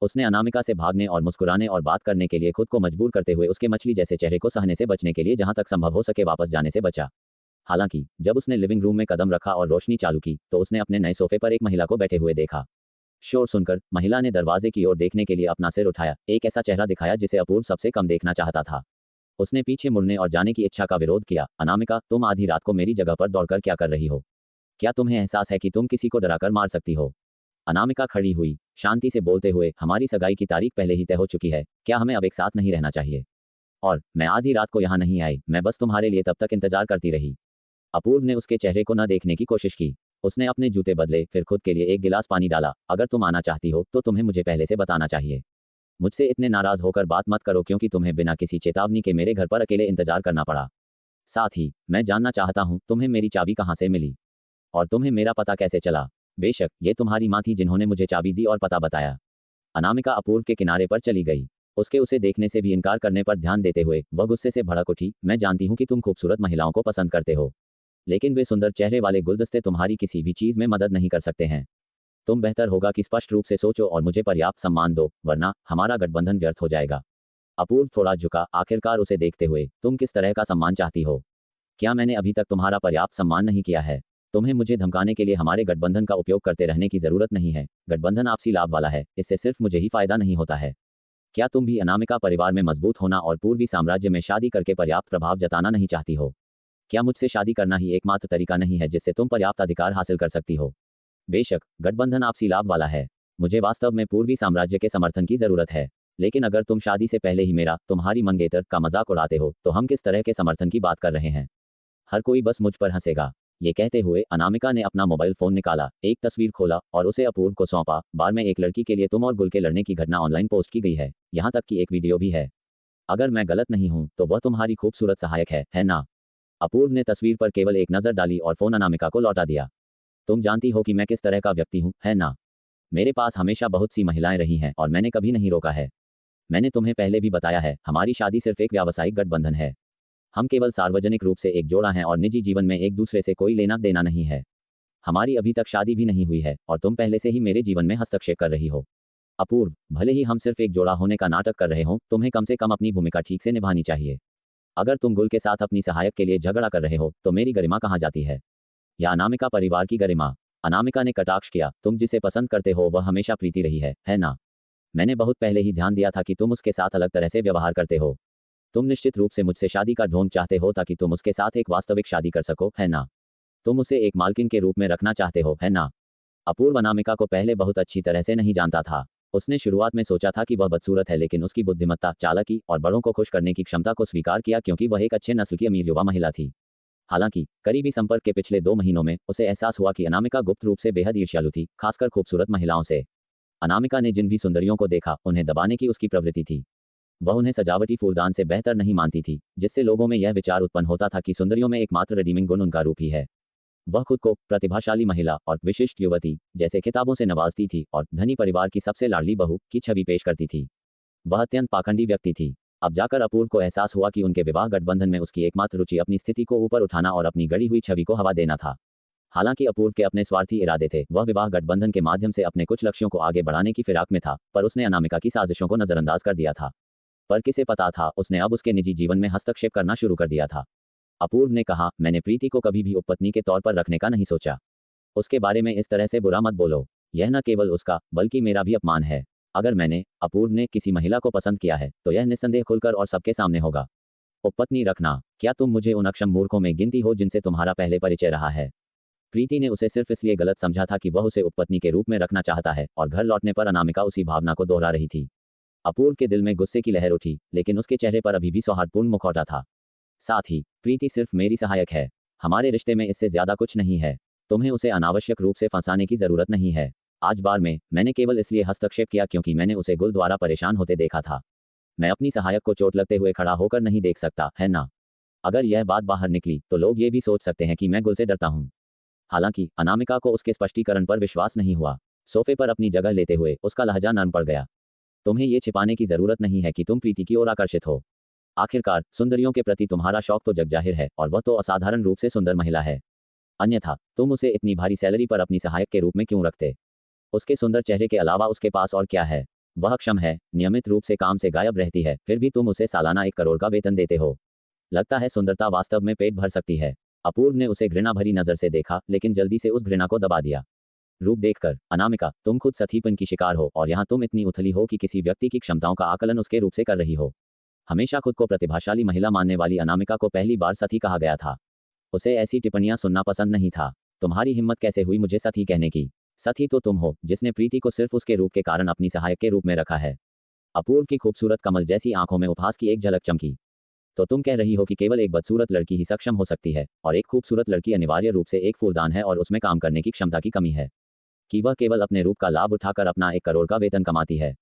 उसने अनामिका से भागने और मुस्कुराने और बात करने के लिए खुद को मजबूर करते हुए उसके मछली जैसे चेहरे को सहने से बचने के लिए जहां तक संभव हो सके वापस जाने से बचा। हालांकि जब उसने लिविंग रूम में कदम रखा और रोशनी चालू की तो उसने अपने नए सोफे पर एक महिला को बैठे हुए देखा। शोर सुनकर महिला ने दरवाजे की ओर देखने के लिए अपना सिर उठाया, एक ऐसा चेहरा दिखाया जिसे अपूर्व सबसे कम देखना चाहता था। उसने पीछे मुड़ने और जाने की इच्छा का विरोध किया। अनामिका, तुम आधी रात को मेरी जगह पर दौड़कर क्या कर रही हो? क्या तुम्हें एहसास है कि तुम किसी को डराकर मार सकती हो? अनामिका खड़ी हुई, शांति से बोलते हुए, हमारी सगाई की तारीख पहले ही तय हो चुकी है, क्या हमें अब एक साथ नहीं रहना चाहिए? और मैं आधी रात को यहाँ नहीं आई, मैं बस तुम्हारे लिए तब तक इंतजार करती रही। अपूर्व ने उसके चेहरे को न देखने की कोशिश की। उसने अपने जूते बदले, फिर खुद के लिए एक गिलास पानी डाला। अगर तुम आना चाहती हो तो तुम्हें मुझे पहले से बताना चाहिए। मुझसे इतने नाराज होकर बात मत करो क्योंकि तुम्हें बिना किसी चेतावनी के मेरे घर पर अकेले इंतजार करना पड़ा। साथ ही मैं जानना चाहता हूँ तुम्हें मेरी चाबी कहाँ से मिली और तुम्हें मेरा पता कैसे चला। बेशक ये तुम्हारी माँ थी जिन्होंने मुझे चाबी दी और पता बताया। अनामिका अपूर्व के किनारे पर चली गई। उसके उसे देखने से भी इनकार करने पर ध्यान देते हुए वह गुस्से से भड़क उठी। मैं जानती हूँ कि तुम खूबसूरत महिलाओं को पसंद करते हो, लेकिन वे सुंदर चेहरे वाले गुलदस्ते तुम्हारी किसी भी चीज में मदद नहीं कर सकते हैं। तुम बेहतर होगा कि स्पष्ट रूप से सोचो और मुझे पर्याप्त सम्मान दो, वरना हमारा गठबंधन व्यर्थ हो जाएगा। अपूर्व थोड़ा झुका, आखिरकार उसे देखते हुए, तुम किस तरह का सम्मान चाहती हो? क्या मैंने अभी तक तुम्हारा पर्याप्त सम्मान नहीं किया है? तुम्हें मुझे धमकाने के लिए हमारे गठबंधन का उपयोग करते रहने की जरूरत नहीं है। गठबंधन आपसी लाभ वाला है, इससे सिर्फ मुझे ही फायदा नहीं होता है। क्या तुम भी अनामिका परिवार में मजबूत होना और पूर्वी साम्राज्य में शादी करके पर्याप्त प्रभाव जताना नहीं चाहती हो? क्या मुझसे शादी करना ही एकमात्र तरीका नहीं है जिससे तुम पर्याप्त अधिकार हासिल कर सकती हो? बेशक गठबंधन आपसी लाभ वाला है, मुझे वास्तव में पूर्वी साम्राज्य के समर्थन की जरूरत है, लेकिन अगर तुम शादी से पहले ही मेरा, तुम्हारी मंगेतर का मजाक उड़ाते हो तो हम किस तरह के समर्थन की बात कर रहे हैं? हर कोई बस मुझ पर हंसेगा। ये कहते हुए अनामिका ने अपना मोबाइल फोन निकाला, एक तस्वीर खोला और उसे अपूर्व को सौंपा। बार में एक लड़की के लिए तुम और गुल के लड़ने की घटना ऑनलाइन पोस्ट की गई है, यहाँ तक कि एक वीडियो भी है। अगर मैं गलत नहीं हूँ तो वह तुम्हारी खूबसूरत सहायक है ना? अपूर्व ने तस्वीर पर केवल एक नजर डाली और फोन अनामिका को लौटा दिया। तुम जानती हो कि मैं किस तरह का व्यक्ति हूँ, है ना? मेरे पास हमेशा बहुत सी महिलाएं रही हैं और मैंने कभी नहीं रोका है। मैंने तुम्हें पहले भी बताया है, हमारी शादी सिर्फ एक व्यावसायिक गठबंधन है। हम केवल सार्वजनिक रूप से एक जोड़ा हैं और निजी जीवन में एक दूसरे से कोई लेना देना नहीं है। हमारी अभी तक शादी भी नहीं हुई है और तुम पहले से ही मेरे जीवन में हस्तक्षेप कर रही हो। अपूर्व, भले ही हम सिर्फ एक जोड़ा होने का नाटक कर रहे हो, तुम्हें कम से कम अपनी भूमिका ठीक से निभानी चाहिए। अगर तुम गुल के साथ अपनी सहायक के लिए झगड़ा कर रहे हो तो मेरी गरिमा कहाँ जाती है, या अनामिका परिवार की गरिमा? अनामिका ने कटाक्ष किया। तुम जिसे पसंद करते हो वह हमेशा प्रीति रही है ना? मैंने बहुत पहले ही ध्यान दिया था कि तुम उसके साथ अलग तरह से व्यवहार करते हो। तुम निश्चित रूप से मुझसे शादी का ढोंग चाहते हो ताकि तुम उसके साथ एक वास्तविक शादी कर सको, है ना? तुम उसे एक मालकिन के रूप में रखना चाहते हो, है ना? अपूर्व अनामिका को पहले बहुत अच्छी तरह से नहीं जानता था। उसने शुरुआत में सोचा था कि वह बदसूरत है, लेकिन उसकी बुद्धिमत्ता, चालाकी और बड़ों को खुश करने की क्षमता को स्वीकार किया क्योंकि वह एक अच्छे नस्ल की अमीर युवा महिला थी। हालांकि करीबी संपर्क के पिछले 2 महीनों में उसे एहसास हुआ कि अनामिका गुप्त रूप से बेहद ईर्ष्यालु थी, खासकर खूबसूरत महिलाओं से। अनामिका ने जिन भी सुंदरियों को देखा, उन्हें दबाने की उसकी प्रवृत्ति थी। वह उन्हें सजावटी फूलदान से बेहतर नहीं मानती थी, जिससे लोगों में यह विचार उत्पन्न होता था कि सुंदरियों में एकमात्र रिडीमिंग गुण उनका रूप ही है। वह खुद को प्रतिभाशाली महिला और विशिष्ट युवती जैसे खिताबों से नवाजती थी और धनी परिवार की सबसे लाडली बहू की छवि पेश करती थी। वह अत्यंत पाखंडी व्यक्ति थी। अब जाकर अपूर्व को एहसास हुआ कि उनके विवाह गठबंधन में उसकी एकमात्र रुचि अपनी स्थिति को ऊपर उठाना और अपनी गढ़ी हुई छवि को हवा देना था। हालांकि अपूर्व के अपने स्वार्थी इरादे थे, वह विवाह गठबंधन के माध्यम से अपने कुछ लक्ष्यों को आगे बढ़ाने की फिराक में था, पर उसने अनामिका की साजिशों को नजरअंदाज कर दिया था। पर किसे पता था, उसने अब उसके निजी जीवन में हस्तक्षेप करना शुरू कर दिया था। अपूर्व ने कहा, मैंने प्रीति को कभी भी उपपत्नी के तौर पर रखने का नहीं सोचा। उसके बारे में इस तरह से बुरा मत बोलो। यह न केवल उसका बल्कि मेरा भी अपमान है। अगर मैंने अपूर्व ने किसी महिला को पसंद किया है तो यह निस्संदेह खुलकर और सबके सामने होगा। उपपत्नी रखना, क्या तुम मुझे उन अक्षम मूर्खों में गिनती हो जिनसे तुम्हारा पहले परिचय रहा है? प्रीति ने उसे सिर्फ इसलिए गलत समझा था कि वह उसे उपपत्नी के रूप में रखना चाहता है और घर लौटने पर अनामिका उसी भावना को दोहरा रही थी। अपूर्व के दिल में गुस्से की लहर उठी, लेकिन उसके चेहरे पर अभी भी सौहार्दपूर्ण मुखौटा था। साथ ही, प्रीति सिर्फ मेरी सहायक है। हमारे रिश्ते में इससे ज्यादा कुछ नहीं है। तुम्हें उसे अनावश्यक रूप से फंसाने की जरूरत नहीं है। आज बार में मैंने केवल इसलिए हस्तक्षेप किया क्योंकि मैंने उसे गुल द्वारा परेशान होते देखा था। मैं अपनी सहायक को चोट लगते हुए खड़ा होकर नहीं देख सकता, है ना? अगर यह बात बाहर निकली तो लोग ये भी सोच सकते हैं कि मैं गुल से डरता हूँ। हालांकि अनामिका को उसके स्पष्टीकरण पर विश्वास नहीं हुआ। सोफे पर अपनी जगह लेते हुए उसका लहजा नरम पड़ गया। तुम्हें ये छिपाने की जरूरत नहीं है कि तुम प्रीति की ओर आकर्षित हो। आखिरकार सुंदरियों के प्रति तुम्हारा शौक तो जगजाहिर है और वह तो असाधारण रूप से सुंदर महिला है। अन्यथा तुम उसे इतनी भारी सैलरी पर अपनी सहायक के रूप में क्यों रखते? उसके सुंदर चेहरे के अलावा उसके पास और क्या है? वह अक्षम है, नियमित रूप से काम से गायब रहती है, फिर भी तुम उसे सालाना 1 करोड़ का वेतन देते हो। लगता है सुंदरता वास्तव में पेट भर सकती है। अपूर्व ने उसे घृणा भरी नजर से देखा, लेकिन जल्दी से उस घृणा को दबा दिया। रूप देखकर, अनामिका, तुम खुद सतीपन की शिकार हो और यहाँ तुम इतनी उथली हो कि किसी व्यक्ति की क्षमताओं का आकलन उसके रूप से कर रही हो। हमेशा खुद को प्रतिभाशाली महिला मानने वाली अनामिका को पहली बार सती कहा गया था। उसे ऐसी टिप्पणियां सुनना पसंद नहीं था। तुम्हारी हिम्मत कैसे हुई मुझे सती कहने की? सती तो तुम हो जिसने प्रीति को सिर्फ उसके रूप के कारण अपनी सहायक के रूप में रखा है। अपूर्व की खूबसूरत कमल जैसी आंखों में उपहास की एक झलक चमकी। तो तुम कह रही हो कि केवल एक बदसूरत लड़की ही सक्षम हो सकती है और एक खूबसूरत लड़की अनिवार्य रूप से एक फूलदान है और उसमें काम करने की क्षमता की कमी है, कि वह केवल अपने रूप का लाभ उठाकर अपना 1 करोड़ का वेतन कमाती है।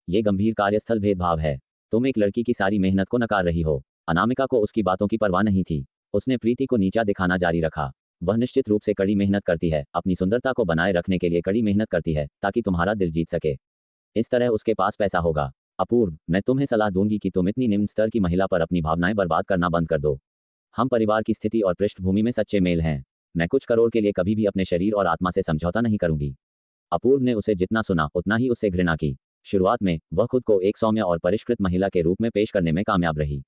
ये गंभीर कार्यस्थल भेदभाव है। तुम एक लड़की की सारी मेहनत को नकार रही हो। अनामिका को उसकी बातों की परवाह नहीं थी। उसने प्रीति को नीचा दिखाना जारी रखा। वह निश्चित रूप से कड़ी मेहनत करती है, अपनी सुंदरता को बनाए रखने के लिए कड़ी मेहनत करती है ताकि तुम्हारा दिल जीत सके। इस तरह उसके पास पैसा होगा। अपूर्व, मैं तुम्हें सलाह दूंगी कि तुम इतनी निम्न स्तर की महिला पर अपनी भावनाएं बर्बाद करना बंद कर दो। हम परिवार की स्थिति और पृष्ठभूमि में सच्चे मेल हैं। मैं कुछ करोड़ के लिए कभी भी अपने शरीर और आत्मा से समझौता नहीं करूंगी। अपूर्व ने उसे जितना सुना उतना ही उससे घृणा की। शुरुआत में वह खुद को एक सौम्य और परिष्कृत महिला के रूप में पेश करने में कामयाब रही,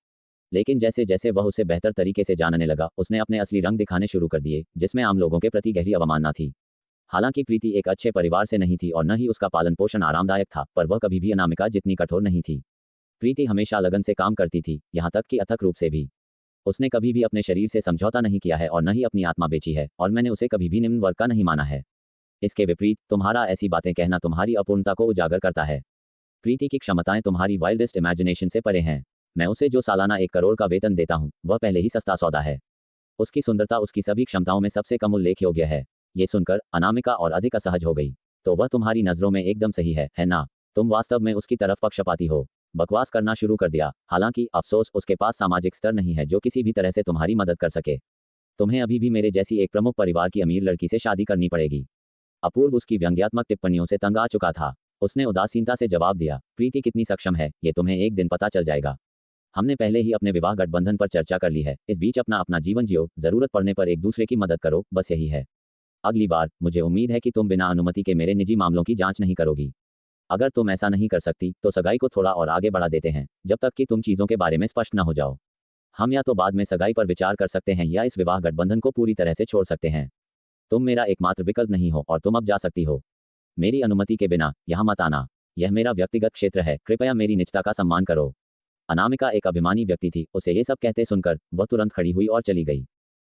लेकिन जैसे जैसे वह उसे बेहतर तरीके से जानने लगा उसने अपने असली रंग दिखाने शुरू कर दिए, जिसमें आम लोगों के प्रति गहरी अवमानना थी। हालांकि प्रीति एक अच्छे परिवार से नहीं थी और न ही उसका पालन पोषण आरामदायक था, पर वह कभी भी अनामिका जितनी कठोर नहीं थी। प्रीति हमेशा लगन से काम करती थी, यहाँ तक कि अथक रूप से भी। उसने कभी भी अपने शरीर से समझौता नहीं किया है और न ही अपनी आत्मा बेची है, और मैंने उसे कभी भी निम्न वर्ग का नहीं माना है। इसके विपरीत तुम्हारा ऐसी बातें कहना तुम्हारी अपूर्णता को उजागर करता है। प्रीति की क्षमताएं तुम्हारी वाइल्डेस्ट इमेजिनेशन से परे हैं। मैं उसे जो सालाना 1 करोड़ का वेतन देता हूँ वह पहले ही सस्ता सौदा है। उसकी सुंदरता उसकी सभी क्षमताओं में सबसे कम उल्लेख योग्य है। ये सुनकर अनामिका और अधिक असहज हो गई। तो वह तुम्हारी नजरों में एकदम सही है ना? तुम वास्तव में उसकी तरफ पक्षपाती हो। बकवास करना शुरू कर दिया। हालांकि अफसोस उसके पास सामाजिक स्तर नहीं है जो किसी भी तरह से तुम्हारी मदद कर सके। तुम्हें अभी भी मेरे जैसी एक प्रमुख परिवार की अमीर लड़की से शादी करनी पड़ेगी। अपूर्व उसकी व्यंग्यात्मक टिप्पणियों से तंग आ चुका था। उसने उदासीनता से जवाब दिया, प्रीति कितनी सक्षम है ये तुम्हें एक दिन पता चल जाएगा। हमने पहले ही अपने विवाह गठबंधन पर चर्चा कर ली है। इस बीच अपना अपना जीवन जियो, जरूरत पड़ने पर एक दूसरे की मदद करो, बस यही है। अगली बार मुझे उम्मीद है कि तुम बिना अनुमति के मेरे निजी मामलों की जांच नहीं करोगी। अगर तुम ऐसा नहीं कर सकती तो सगाई को थोड़ा और आगे बढ़ा देते हैं, जब तक कि तुम चीजों के बारे में स्पष्ट न हो जाओ। हम या तो बाद में सगाई पर विचार कर सकते हैं या इस विवाह गठबंधन को पूरी तरह से छोड़ सकते हैं। तुम मेरा एकमात्र विकल्प नहीं हो और तुम अब जा सकती हो। मेरी अनुमति के बिना यहाँ मत आना। यह मेरा व्यक्तिगत क्षेत्र है, कृपया मेरी निजता का सम्मान करो। अनामिका एक अभिमानी व्यक्ति थी। उसे ये सब कहते सुनकर वह तुरंत खड़ी हुई और चली गई।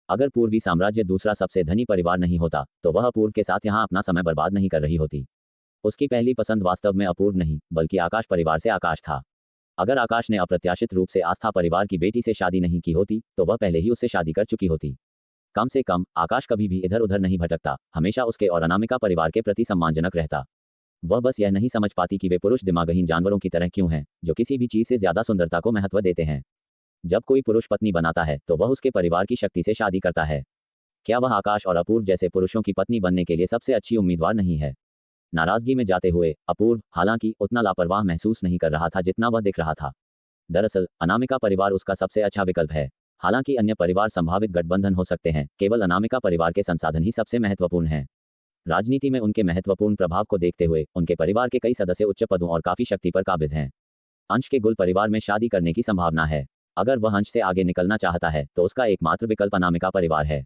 अगर पूर्वी साम्राज्य दूसरा सबसे धनी परिवार नहीं होता तो वह अपूर्व के साथ यहाँ अपना समय बर्बाद नहीं कर रही होती। उसकी पहली पसंद वास्तव में अपूर्व नहीं बल्कि आकाश परिवार से आकाश था। अगर आकाश ने अप्रत्याशित रूप से आस्था परिवार की बेटी से शादी नहीं की होती तो वह पहले ही उससे शादी कर चुकी होती। कम से कम आकाश कभी भी इधर उधर नहीं भटकता, हमेशा उसके और अनामिका परिवार के प्रति सम्मानजनक रहता। वह बस यह नहीं समझ पाती कि वे पुरुष दिमागहीन जानवरों की तरह क्यों हैं, जो किसी भी चीज से ज्यादा सुंदरता को महत्व देते हैं। जब कोई पुरुष पत्नी बनाता है तो वह उसके परिवार की शक्ति से शादी करता है। क्या वह आकाश और अपूर्व जैसे पुरुषों की पत्नी बनने के लिए सबसे अच्छी उम्मीदवार नहीं है? नाराजगी में जाते हुए अपूर्व हालांकि उतना लापरवाह महसूस नहीं कर रहा था जितना वह दिख रहा था। दरअसल अनामिका परिवार उसका सबसे अच्छा विकल्प है। हालांकि अन्य परिवार संभावित गठबंधन हो सकते हैं, केवल अनामिका परिवार के संसाधन ही सबसे महत्वपूर्ण हैं। राजनीति में उनके महत्वपूर्ण प्रभाव को देखते हुए उनके परिवार के कई सदस्य उच्च पदों और काफी शक्ति पर काबिज हैं। अंश के गुल परिवार में शादी करने की संभावना है। अगर वह अंश से आगे निकलना चाहता है तो उसका एकमात्र विकल्प अनामिका परिवार है।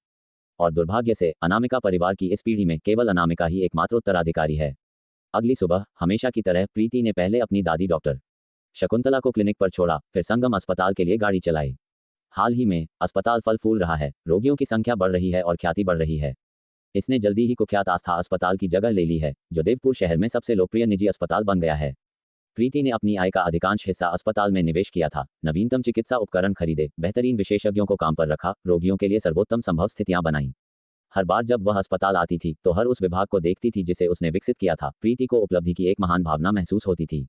और दुर्भाग्य से अनामिका परिवार की इस पीढ़ी में केवल अनामिका ही एकमात्र उत्तराधिकारी है। अगली सुबह हमेशा की तरह प्रीति ने पहले अपनी दादी डॉक्टर शकुंतला को क्लिनिक पर छोड़ा, फिर संगम अस्पताल के लिए गाड़ी चलाई। हाल ही में अस्पताल फल फूल रहा है, रोगियों की संख्या बढ़ रही है और ख्याति बढ़ रही है। इसने जल्दी ही कुख्यात आस्था अस्पताल की जगह ले ली है, जो देवपुर शहर में सबसे लोकप्रिय निजी अस्पताल बन गया है। प्रीति ने अपनी आय का अधिकांश हिस्सा अस्पताल में निवेश किया था, नवीनतम चिकित्सा उपकरण खरीदे, बेहतरीन विशेषज्ञों को काम पर रखा, रोगियों के लिए सर्वोत्तम संभव स्थितियां बनाई। हर बार जब वह अस्पताल आती थी तो हर उस विभाग को देखती थी जिसे उसने विकसित किया था। प्रीति को उपलब्धि की एक महान भावना महसूस होती थी।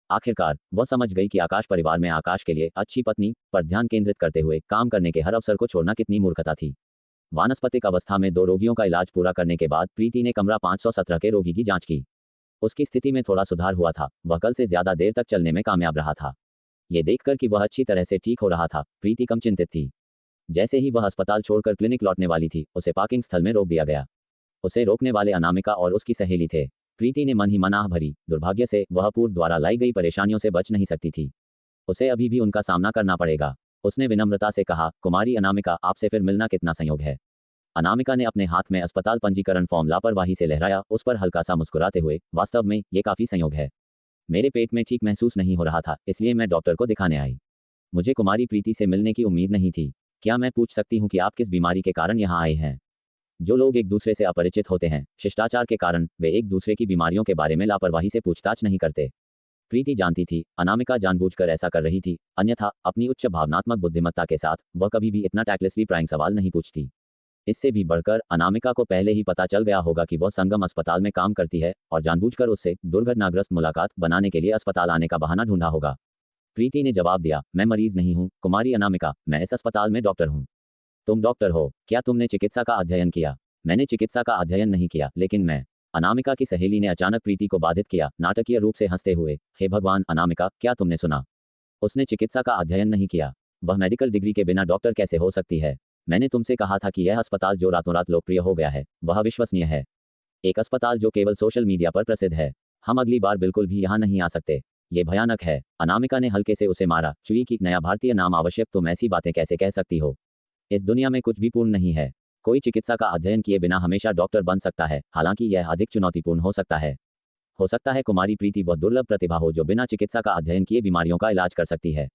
आखिरकार वह समझ गई कि आकाश परिवार में आकाश के लिए अच्छी पत्नी पर ध्यान केंद्रित करते हुए काम करने के हर अवसर को छोड़ना कितनी मूर्खता थी। वानस्पतिक अवस्था में 2 रोगियों का इलाज पूरा करने के बाद प्रीति ने कमरा 517 के रोगी की जांच की। उसकी स्थिति में थोड़ा सुधार हुआ था, वह कल से ज्यादा देर तक चलने में कामयाब रहा था। ये देखकर कि वह अच्छी तरह से ठीक हो रहा था, प्रीति कम चिंतित थी। जैसे ही वह अस्पताल छोड़कर क्लिनिक लौटने वाली थी, उसे पार्किंग स्थल में रोक दिया गया। उसे रोकने वाले अनामिका और उसकी सहेली थे। प्रीति ने मन ही मन आह भरी। दुर्भाग्य से वह पूर्व द्वारा लाई गई परेशानियों से बच नहीं सकती थी। उसे अभी भी उनका सामना करना पड़ेगा। उसने विनम्रता से कहा, कुमारी अनामिका, आपसे फिर मिलना कितना संयोग है। अनामिका ने अपने हाथ में अस्पताल पंजीकरण फॉर्म लापरवाही से लहराया, उस पर हल्का सा मुस्कुराते हुए, वास्तव में ये काफी संयोग है। मेरे पेट में ठीक महसूस नहीं हो रहा था, इसलिए मैं डॉक्टर को दिखाने आई। मुझे कुमारी प्रीति से मिलने की उम्मीद नहीं थी। क्या मैं पूछ सकती हूँ कि आप किस बीमारी के कारण यहाँ आए हैं? जो लोग एक दूसरे से अपरिचित होते हैं, शिष्टाचार के कारण वे एक दूसरे की बीमारियों के बारे में लापरवाही से पूछताछ नहीं करते। प्रीति जानती थी अनामिका जानबूझकर ऐसा कर रही थी, अन्यथा अपनी उच्च भावनात्मक बुद्धिमत्ता के साथ वह कभी भी इतना टैक्टलेसली प्राइंग सवाल नहीं पूछती। इससे भी बढ़कर अनामिका को पहले ही पता चल गया होगा कि वह संगम अस्पताल में काम करती है और जानबूझकर उससे दुर्घटनाग्रस्त मुलाकात बनाने के लिए अस्पताल आने का बहाना ढूंढा होगा। प्रीति ने जवाब दिया, मैं मरीज नहीं हूँ कुमारी अनामिका, मैं इस अस्पताल में डॉक्टर हूँ। तुम डॉक्टर हो? क्या तुमने चिकित्सा का अध्ययन किया? मैंने चिकित्सा का अध्ययन नहीं किया, लेकिन मैं। अनामिका की सहेली ने अचानक प्रीति को बाधित किया, नाटकीय रूप से हंसते हुए। हे भगवान अनामिका, क्या तुमने सुना? उसने चिकित्सा का अध्ययन नहीं किया। वह मेडिकल डिग्री के बिना डॉक्टर कैसे हो सकती है? मैंने तुमसे कहा था कि यह अस्पताल जो रातों रात लोकप्रिय हो गया है, वह विश्वसनीय है। एक अस्पताल जो केवल सोशल मीडिया पर प्रसिद्ध है। हम अगली बार बिल्कुल भी यहाँ नहीं आ सकते। ये भयानक है। अनामिका ने हल्के से उसे मारा। चुई की नया भारतीय नाम आवश्यक, तुम ऐसी बातें कैसे कह सकती हो? इस दुनिया में कुछ भी पूर्ण नहीं है। कोई चिकित्सा का अध्ययन किए बिना हमेशा डॉक्टर बन सकता है, हालांकि यह अधिक चुनौतीपूर्ण हो सकता है। हो सकता है कुमारी प्रीति वह दुर्लभ प्रतिभा हो जो बिना चिकित्सा का अध्ययन किए बीमारियों का इलाज कर सकती है।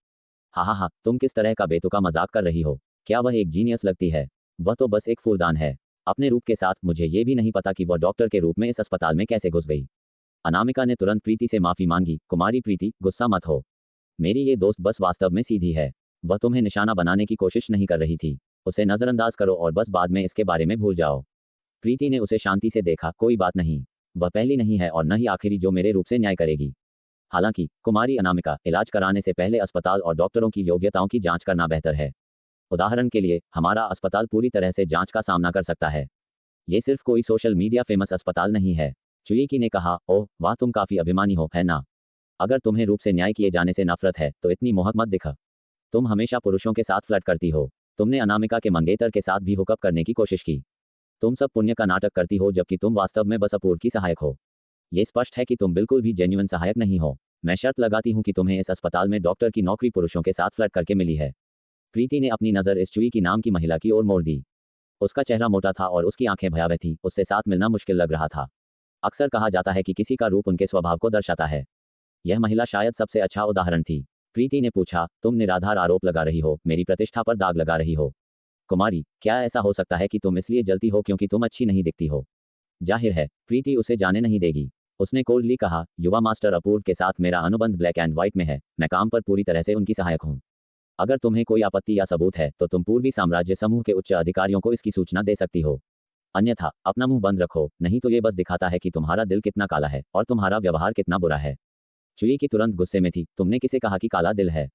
हा, तुम किस तरह का बेतुका मजाक कर रही हो? क्या वह एक जीनियस लगती है? वह तो बस एक फूलदान है। अपने रूप के साथ मुझे ये भी नहीं पता कि वह डॉक्टर के रूप में इस अस्पताल में कैसे घुस गई। अनामिका ने तुरंत प्रीति से माफी मांगी। कुमारी प्रीति, गुस्सा मत हो। मेरी ये दोस्त बस वास्तव में सीधी है। वह तुम्हें निशाना बनाने की कोशिश नहीं कर रही थी। उसे नजरअंदाज करो और बस बाद में इसके बारे में भूल जाओ। प्रीति ने उसे शांति से देखा। कोई बात नहीं। वह पहली नहीं है और न ही आखिरी जो मेरे रूप से न्याय करेगी। हालांकि कुमारी अनामिका, इलाज कराने से पहले अस्पताल और डॉक्टरों की योग्यताओं की जांच करना बेहतर है। उदाहरण के लिए, हमारा अस्पताल पूरी तरह से जांच का सामना कर सकता है। ये सिर्फ कोई सोशल मीडिया फेमस अस्पताल नहीं है। चुईकी ने कहा, ओह वाह, तुम काफी अभिमानी हो, है ना? अगर तुम्हें रूप से न्याय किए जाने से नफरत है तो इतनी मोहक मत दिख। तुम हमेशा पुरुषों के साथ फ्लर्ट करती हो। तुमने अनामिका के मंगेतर के साथ भी हुकअप करने की कोशिश की। तुम सब पुण्य का नाटक करती हो जबकि तुम वास्तव में बस अपूर्व की सहायक हो। ये स्पष्ट है कि तुम बिल्कुल भी जेन्युइन सहायक नहीं हो। मैं शर्त लगाती हूँ कि तुम्हें इस अस्पताल में डॉक्टर की नौकरी पुरुषों के साथ फ्लर्ट करके मिली है। प्रीति ने अपनी नज़र इस चुई की नाम की महिला की ओर मोड़ दी। उसका चेहरा मोटा था और उसकी आंखें भयावह थीं। उससे साथ मिलना मुश्किल लग रहा था। अक्सर कहा जाता है कि किसी का रूप उनके स्वभाव को दर्शाता है। यह महिला शायद सबसे अच्छा उदाहरण थी। प्रीति ने पूछा, तुम निराधार आरोप लगा रही हो, मेरी प्रतिष्ठा पर दाग लगा रही हो। कुमारी, क्या ऐसा हो सकता है कि तुम इसलिए जलती हो क्योंकि तुम अच्छी नहीं दिखती हो? जाहिर है प्रीति उसे जाने नहीं देगी। उसने कोल्डली कहा, युवा मास्टर अपूर्व के साथ मेरा अनुबंध ब्लैक एंड व्हाइट में है। मैं काम पर पूरी तरह से उनकी सहायक हूँ। अगर तुम्हें कोई आपत्ति या सबूत है तो तुम पूर्वी साम्राज्य समूह के उच्च अधिकारियों को इसकी सूचना दे सकती हो। अन्यथा अपना मुंह बंद रखो, नहीं तो ये बस दिखाता है कि तुम्हारा दिल कितना काला है और तुम्हारा व्यवहार कितना बुरा है। चुई की तुरंत गुस्से में थी। तुमने किसे कहा कि काला दिल है?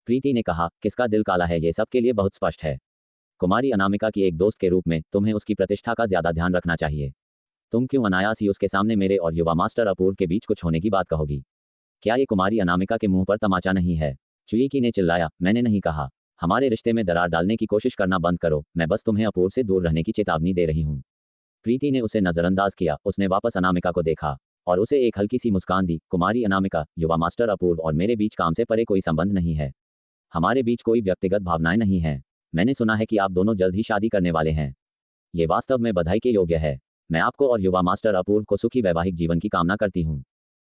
प्रीति ने कहा, किसका दिल काला है ये सबके लिए बहुत स्पष्ट है। कुमारी अनामिका की एक दोस्त के रूप में तुम्हें उसकी प्रतिष्ठा का ज्यादा ध्यान रखना चाहिए। तुम क्यों अनायास ही उसके सामने मेरे और युवा मास्टर अपूर्व के बीच कुछ होने की बात कहोगी? क्या ये कुमारी अनामिका के मुंह पर तमाचा नहीं है? चुईकी ने चिल्लाया, मैंने नहीं कहा। हमारे रिश्ते में दरार डालने की कोशिश करना बंद करो। मैं बस तुम्हें अपूर्व से दूर रहने की चेतावनी दे रही हूँ। प्रीति ने उसे नजरअंदाज किया। उसने वापस अनामिका को देखा और उसे एक हल्की सी मुस्कान दी। कुमारी अनामिका, युवा मास्टर अपूर्व और मेरे बीच काम से परे कोई संबंध नहीं है। हमारे बीच कोई व्यक्तिगत भावनाएं नहीं हैं। मैंने सुना है कि आप दोनों जल्द ही शादी करने वाले हैं। ये वास्तव में बधाई के योग्य है। मैं आपको और युवा मास्टर अपूर्व को सुखी वैवाहिक जीवन की कामना करती हूँ।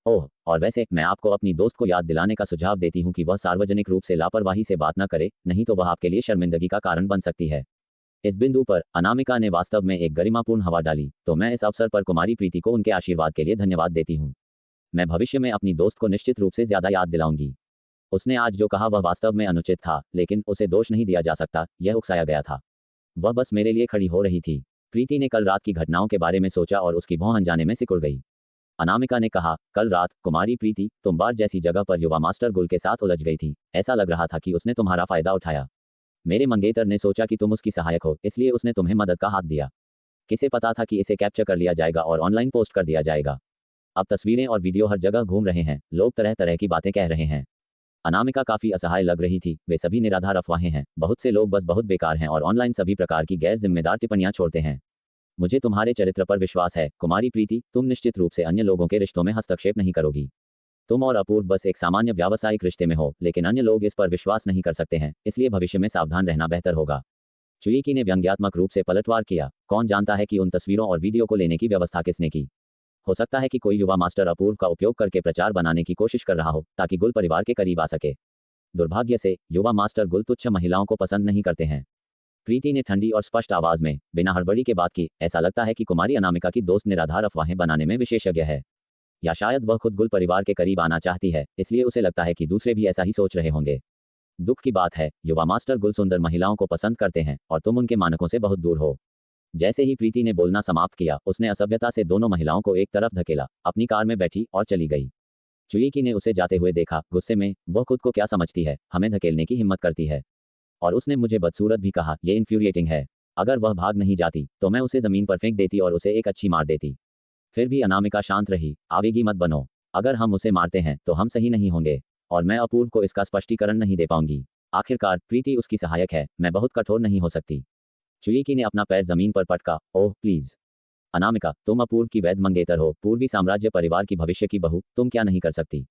ओह, और वैसे मैं आपको अपनी दोस्त को याद दिलाने का सुझाव देती हूँ कि वह सार्वजनिक रूप से लापरवाही से बात न करे, नहीं तो वह आपके लिए शर्मिंदगी का कारण बन सकती है। इस बिंदु पर अनामिका ने वास्तव में एक गरिमापूर्ण हवा डाली, तो मैं इस अवसर पर कुमारी प्रीति को उनके आशीर्वाद के लिए धन्यवाद देती हूँ। मैं भविष्य में अपनी दोस्त को निश्चित रूप से ज्यादा याद दिलाऊंगी। उसने आज जो कहा वह वास्तव में अनुचित था, लेकिन उसे दोष नहीं दिया जा सकता, यह उकसाया गया था। वह बस मेरे लिए खड़ी हो रही थी। प्रीति ने कल रात की घटनाओं के बारे में सोचा और उसकी भौं अनजाने में सिकुड़ गई। अनामिका ने कहा, कल रात कुमारी प्रीति, तुम बार जैसी जगह पर युवा मास्टर गुल के साथ उलझ गई थी। ऐसा लग रहा था कि उसने तुम्हारा फायदा उठाया। मेरे मंगेतर ने सोचा कि तुम उसकी सहायक हो, इसलिए उसने तुम्हें मदद का हाथ दिया। किसे पता था कि इसे कैप्चर कर लिया जाएगा और ऑनलाइन पोस्ट कर दिया जाएगा। अब तस्वीरें और वीडियो हर जगह घूम रहे हैं, लोग तरह तरह की बातें कह रहे हैं। अनामिका काफी असहाय लग रही थी। वे सभी निराधार अफवाहें हैं, बहुत से लोग बस बहुत बेकार हैं और ऑनलाइन सभी प्रकार की गैर जिम्मेदार टिप्पणियां छोड़ते हैं। मुझे तुम्हारे चरित्र पर विश्वास है कुमारी प्रीति, तुम निश्चित रूप से अन्य लोगों के रिश्तों में हस्तक्षेप नहीं करोगी। तुम और अपूर्व बस एक सामान्य व्यावसायिक रिश्ते में हो, लेकिन अन्य लोग इस पर विश्वास नहीं कर सकते हैं, इसलिए भविष्य में सावधान रहना बेहतर होगा। चुईकी ने व्यंग्यात्मक रूप से पलटवार किया। कौन जानता है कि उन तस्वीरों और वीडियो को लेने की व्यवस्था किसने की। हो सकता है कि कोई युवा मास्टर अपूर्व का उपयोग करके प्रचार बनाने की कोशिश कर रहा हो, ताकि गुल परिवार के करीब आ सके। दुर्भाग्य से युवा मास्टर गुल तुच्छ महिलाओं को पसंद नहीं करते हैं। प्रीति ने ठंडी और स्पष्ट आवाज में बिना हड़बड़ी के बात की। ऐसा लगता है कि कुमारी अनामिका की दोस्त निराधार अफवाहें बनाने में विशेषज्ञ है, या शायद वह खुद गुल परिवार के करीब आना चाहती है, इसलिए उसे लगता है कि दूसरे भी ऐसा ही सोच रहे होंगे। दुख की बात है, युवा मास्टर गुल सुंदर महिलाओं को पसंद करते हैं और तुम उनके मानकों से बहुत दूर हो। जैसे ही प्रीति ने बोलना समाप्त किया, उसने असभ्यता से दोनों महिलाओं को एक तरफ धकेला, अपनी कार में बैठी और चली गई। चुईकी ने उसे जाते हुए देखा। गुस्से में, वह खुद को क्या समझती है, हमें धकेलने की हिम्मत करती है। और उसने मुझे बदसूरत भी कहा, ये इन्फ्यूरिएटिंग है। अगर वह भाग नहीं जाती तो मैं उसे जमीन पर फेंक देती और उसे एक अच्छी मार देती। फिर भी अनामिका शांत रही। आवेगी मत बनो। अगर हम उसे मारते हैं तो हम सही नहीं होंगे, और मैं अपूर्व को इसका स्पष्टीकरण नहीं दे पाऊंगी। आखिरकार प्रीति उसकी सहायक है, मैं बहुत कठोर नहीं हो सकती। चुईकी ने अपना पैर जमीन पर पटका। ओह प्लीज अनामिका, तुम अपूर्व की वैध मंगेतर हो, पूर्वी साम्राज्य परिवार की भविष्य की बहू, तुम क्या नहीं कर सकती।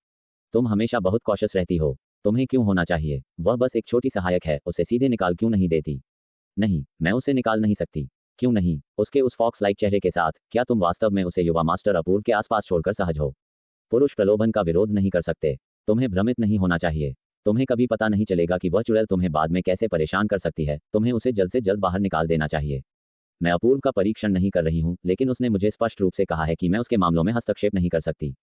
तुम हमेशा बहुत कॉशियस रहती हो। तुम्हें क्यों होना चाहिए। वह बस एक छोटी सहायक है, उसे सीधे निकाल क्यों नहीं देती। नहीं, मैं उसे निकाल नहीं सकती। क्यों नहीं। उसके उस फॉक्स लाइक चेहरे के साथ, क्या तुम वास्तव में उसे युवा मास्टर अपूर्व के आसपास छोड़कर सहज हो। पुरुष प्रलोभन का विरोध नहीं कर सकते। तुम्हें भ्रमित नहीं होना चाहिए। तुम्हें कभी पता नहीं चलेगा कि वह चुड़ैल तुम्हें बाद में कैसे परेशान कर सकती है। तुम्हें उसे जल्द से जल्द बाहर निकाल देना चाहिए। मैं अपूर्व का परीक्षण नहीं कर रही हूँ, लेकिन उसने मुझे स्पष्ट रूप से कहा है कि मैं उसके मामलों में हस्तक्षेप नहीं कर सकती।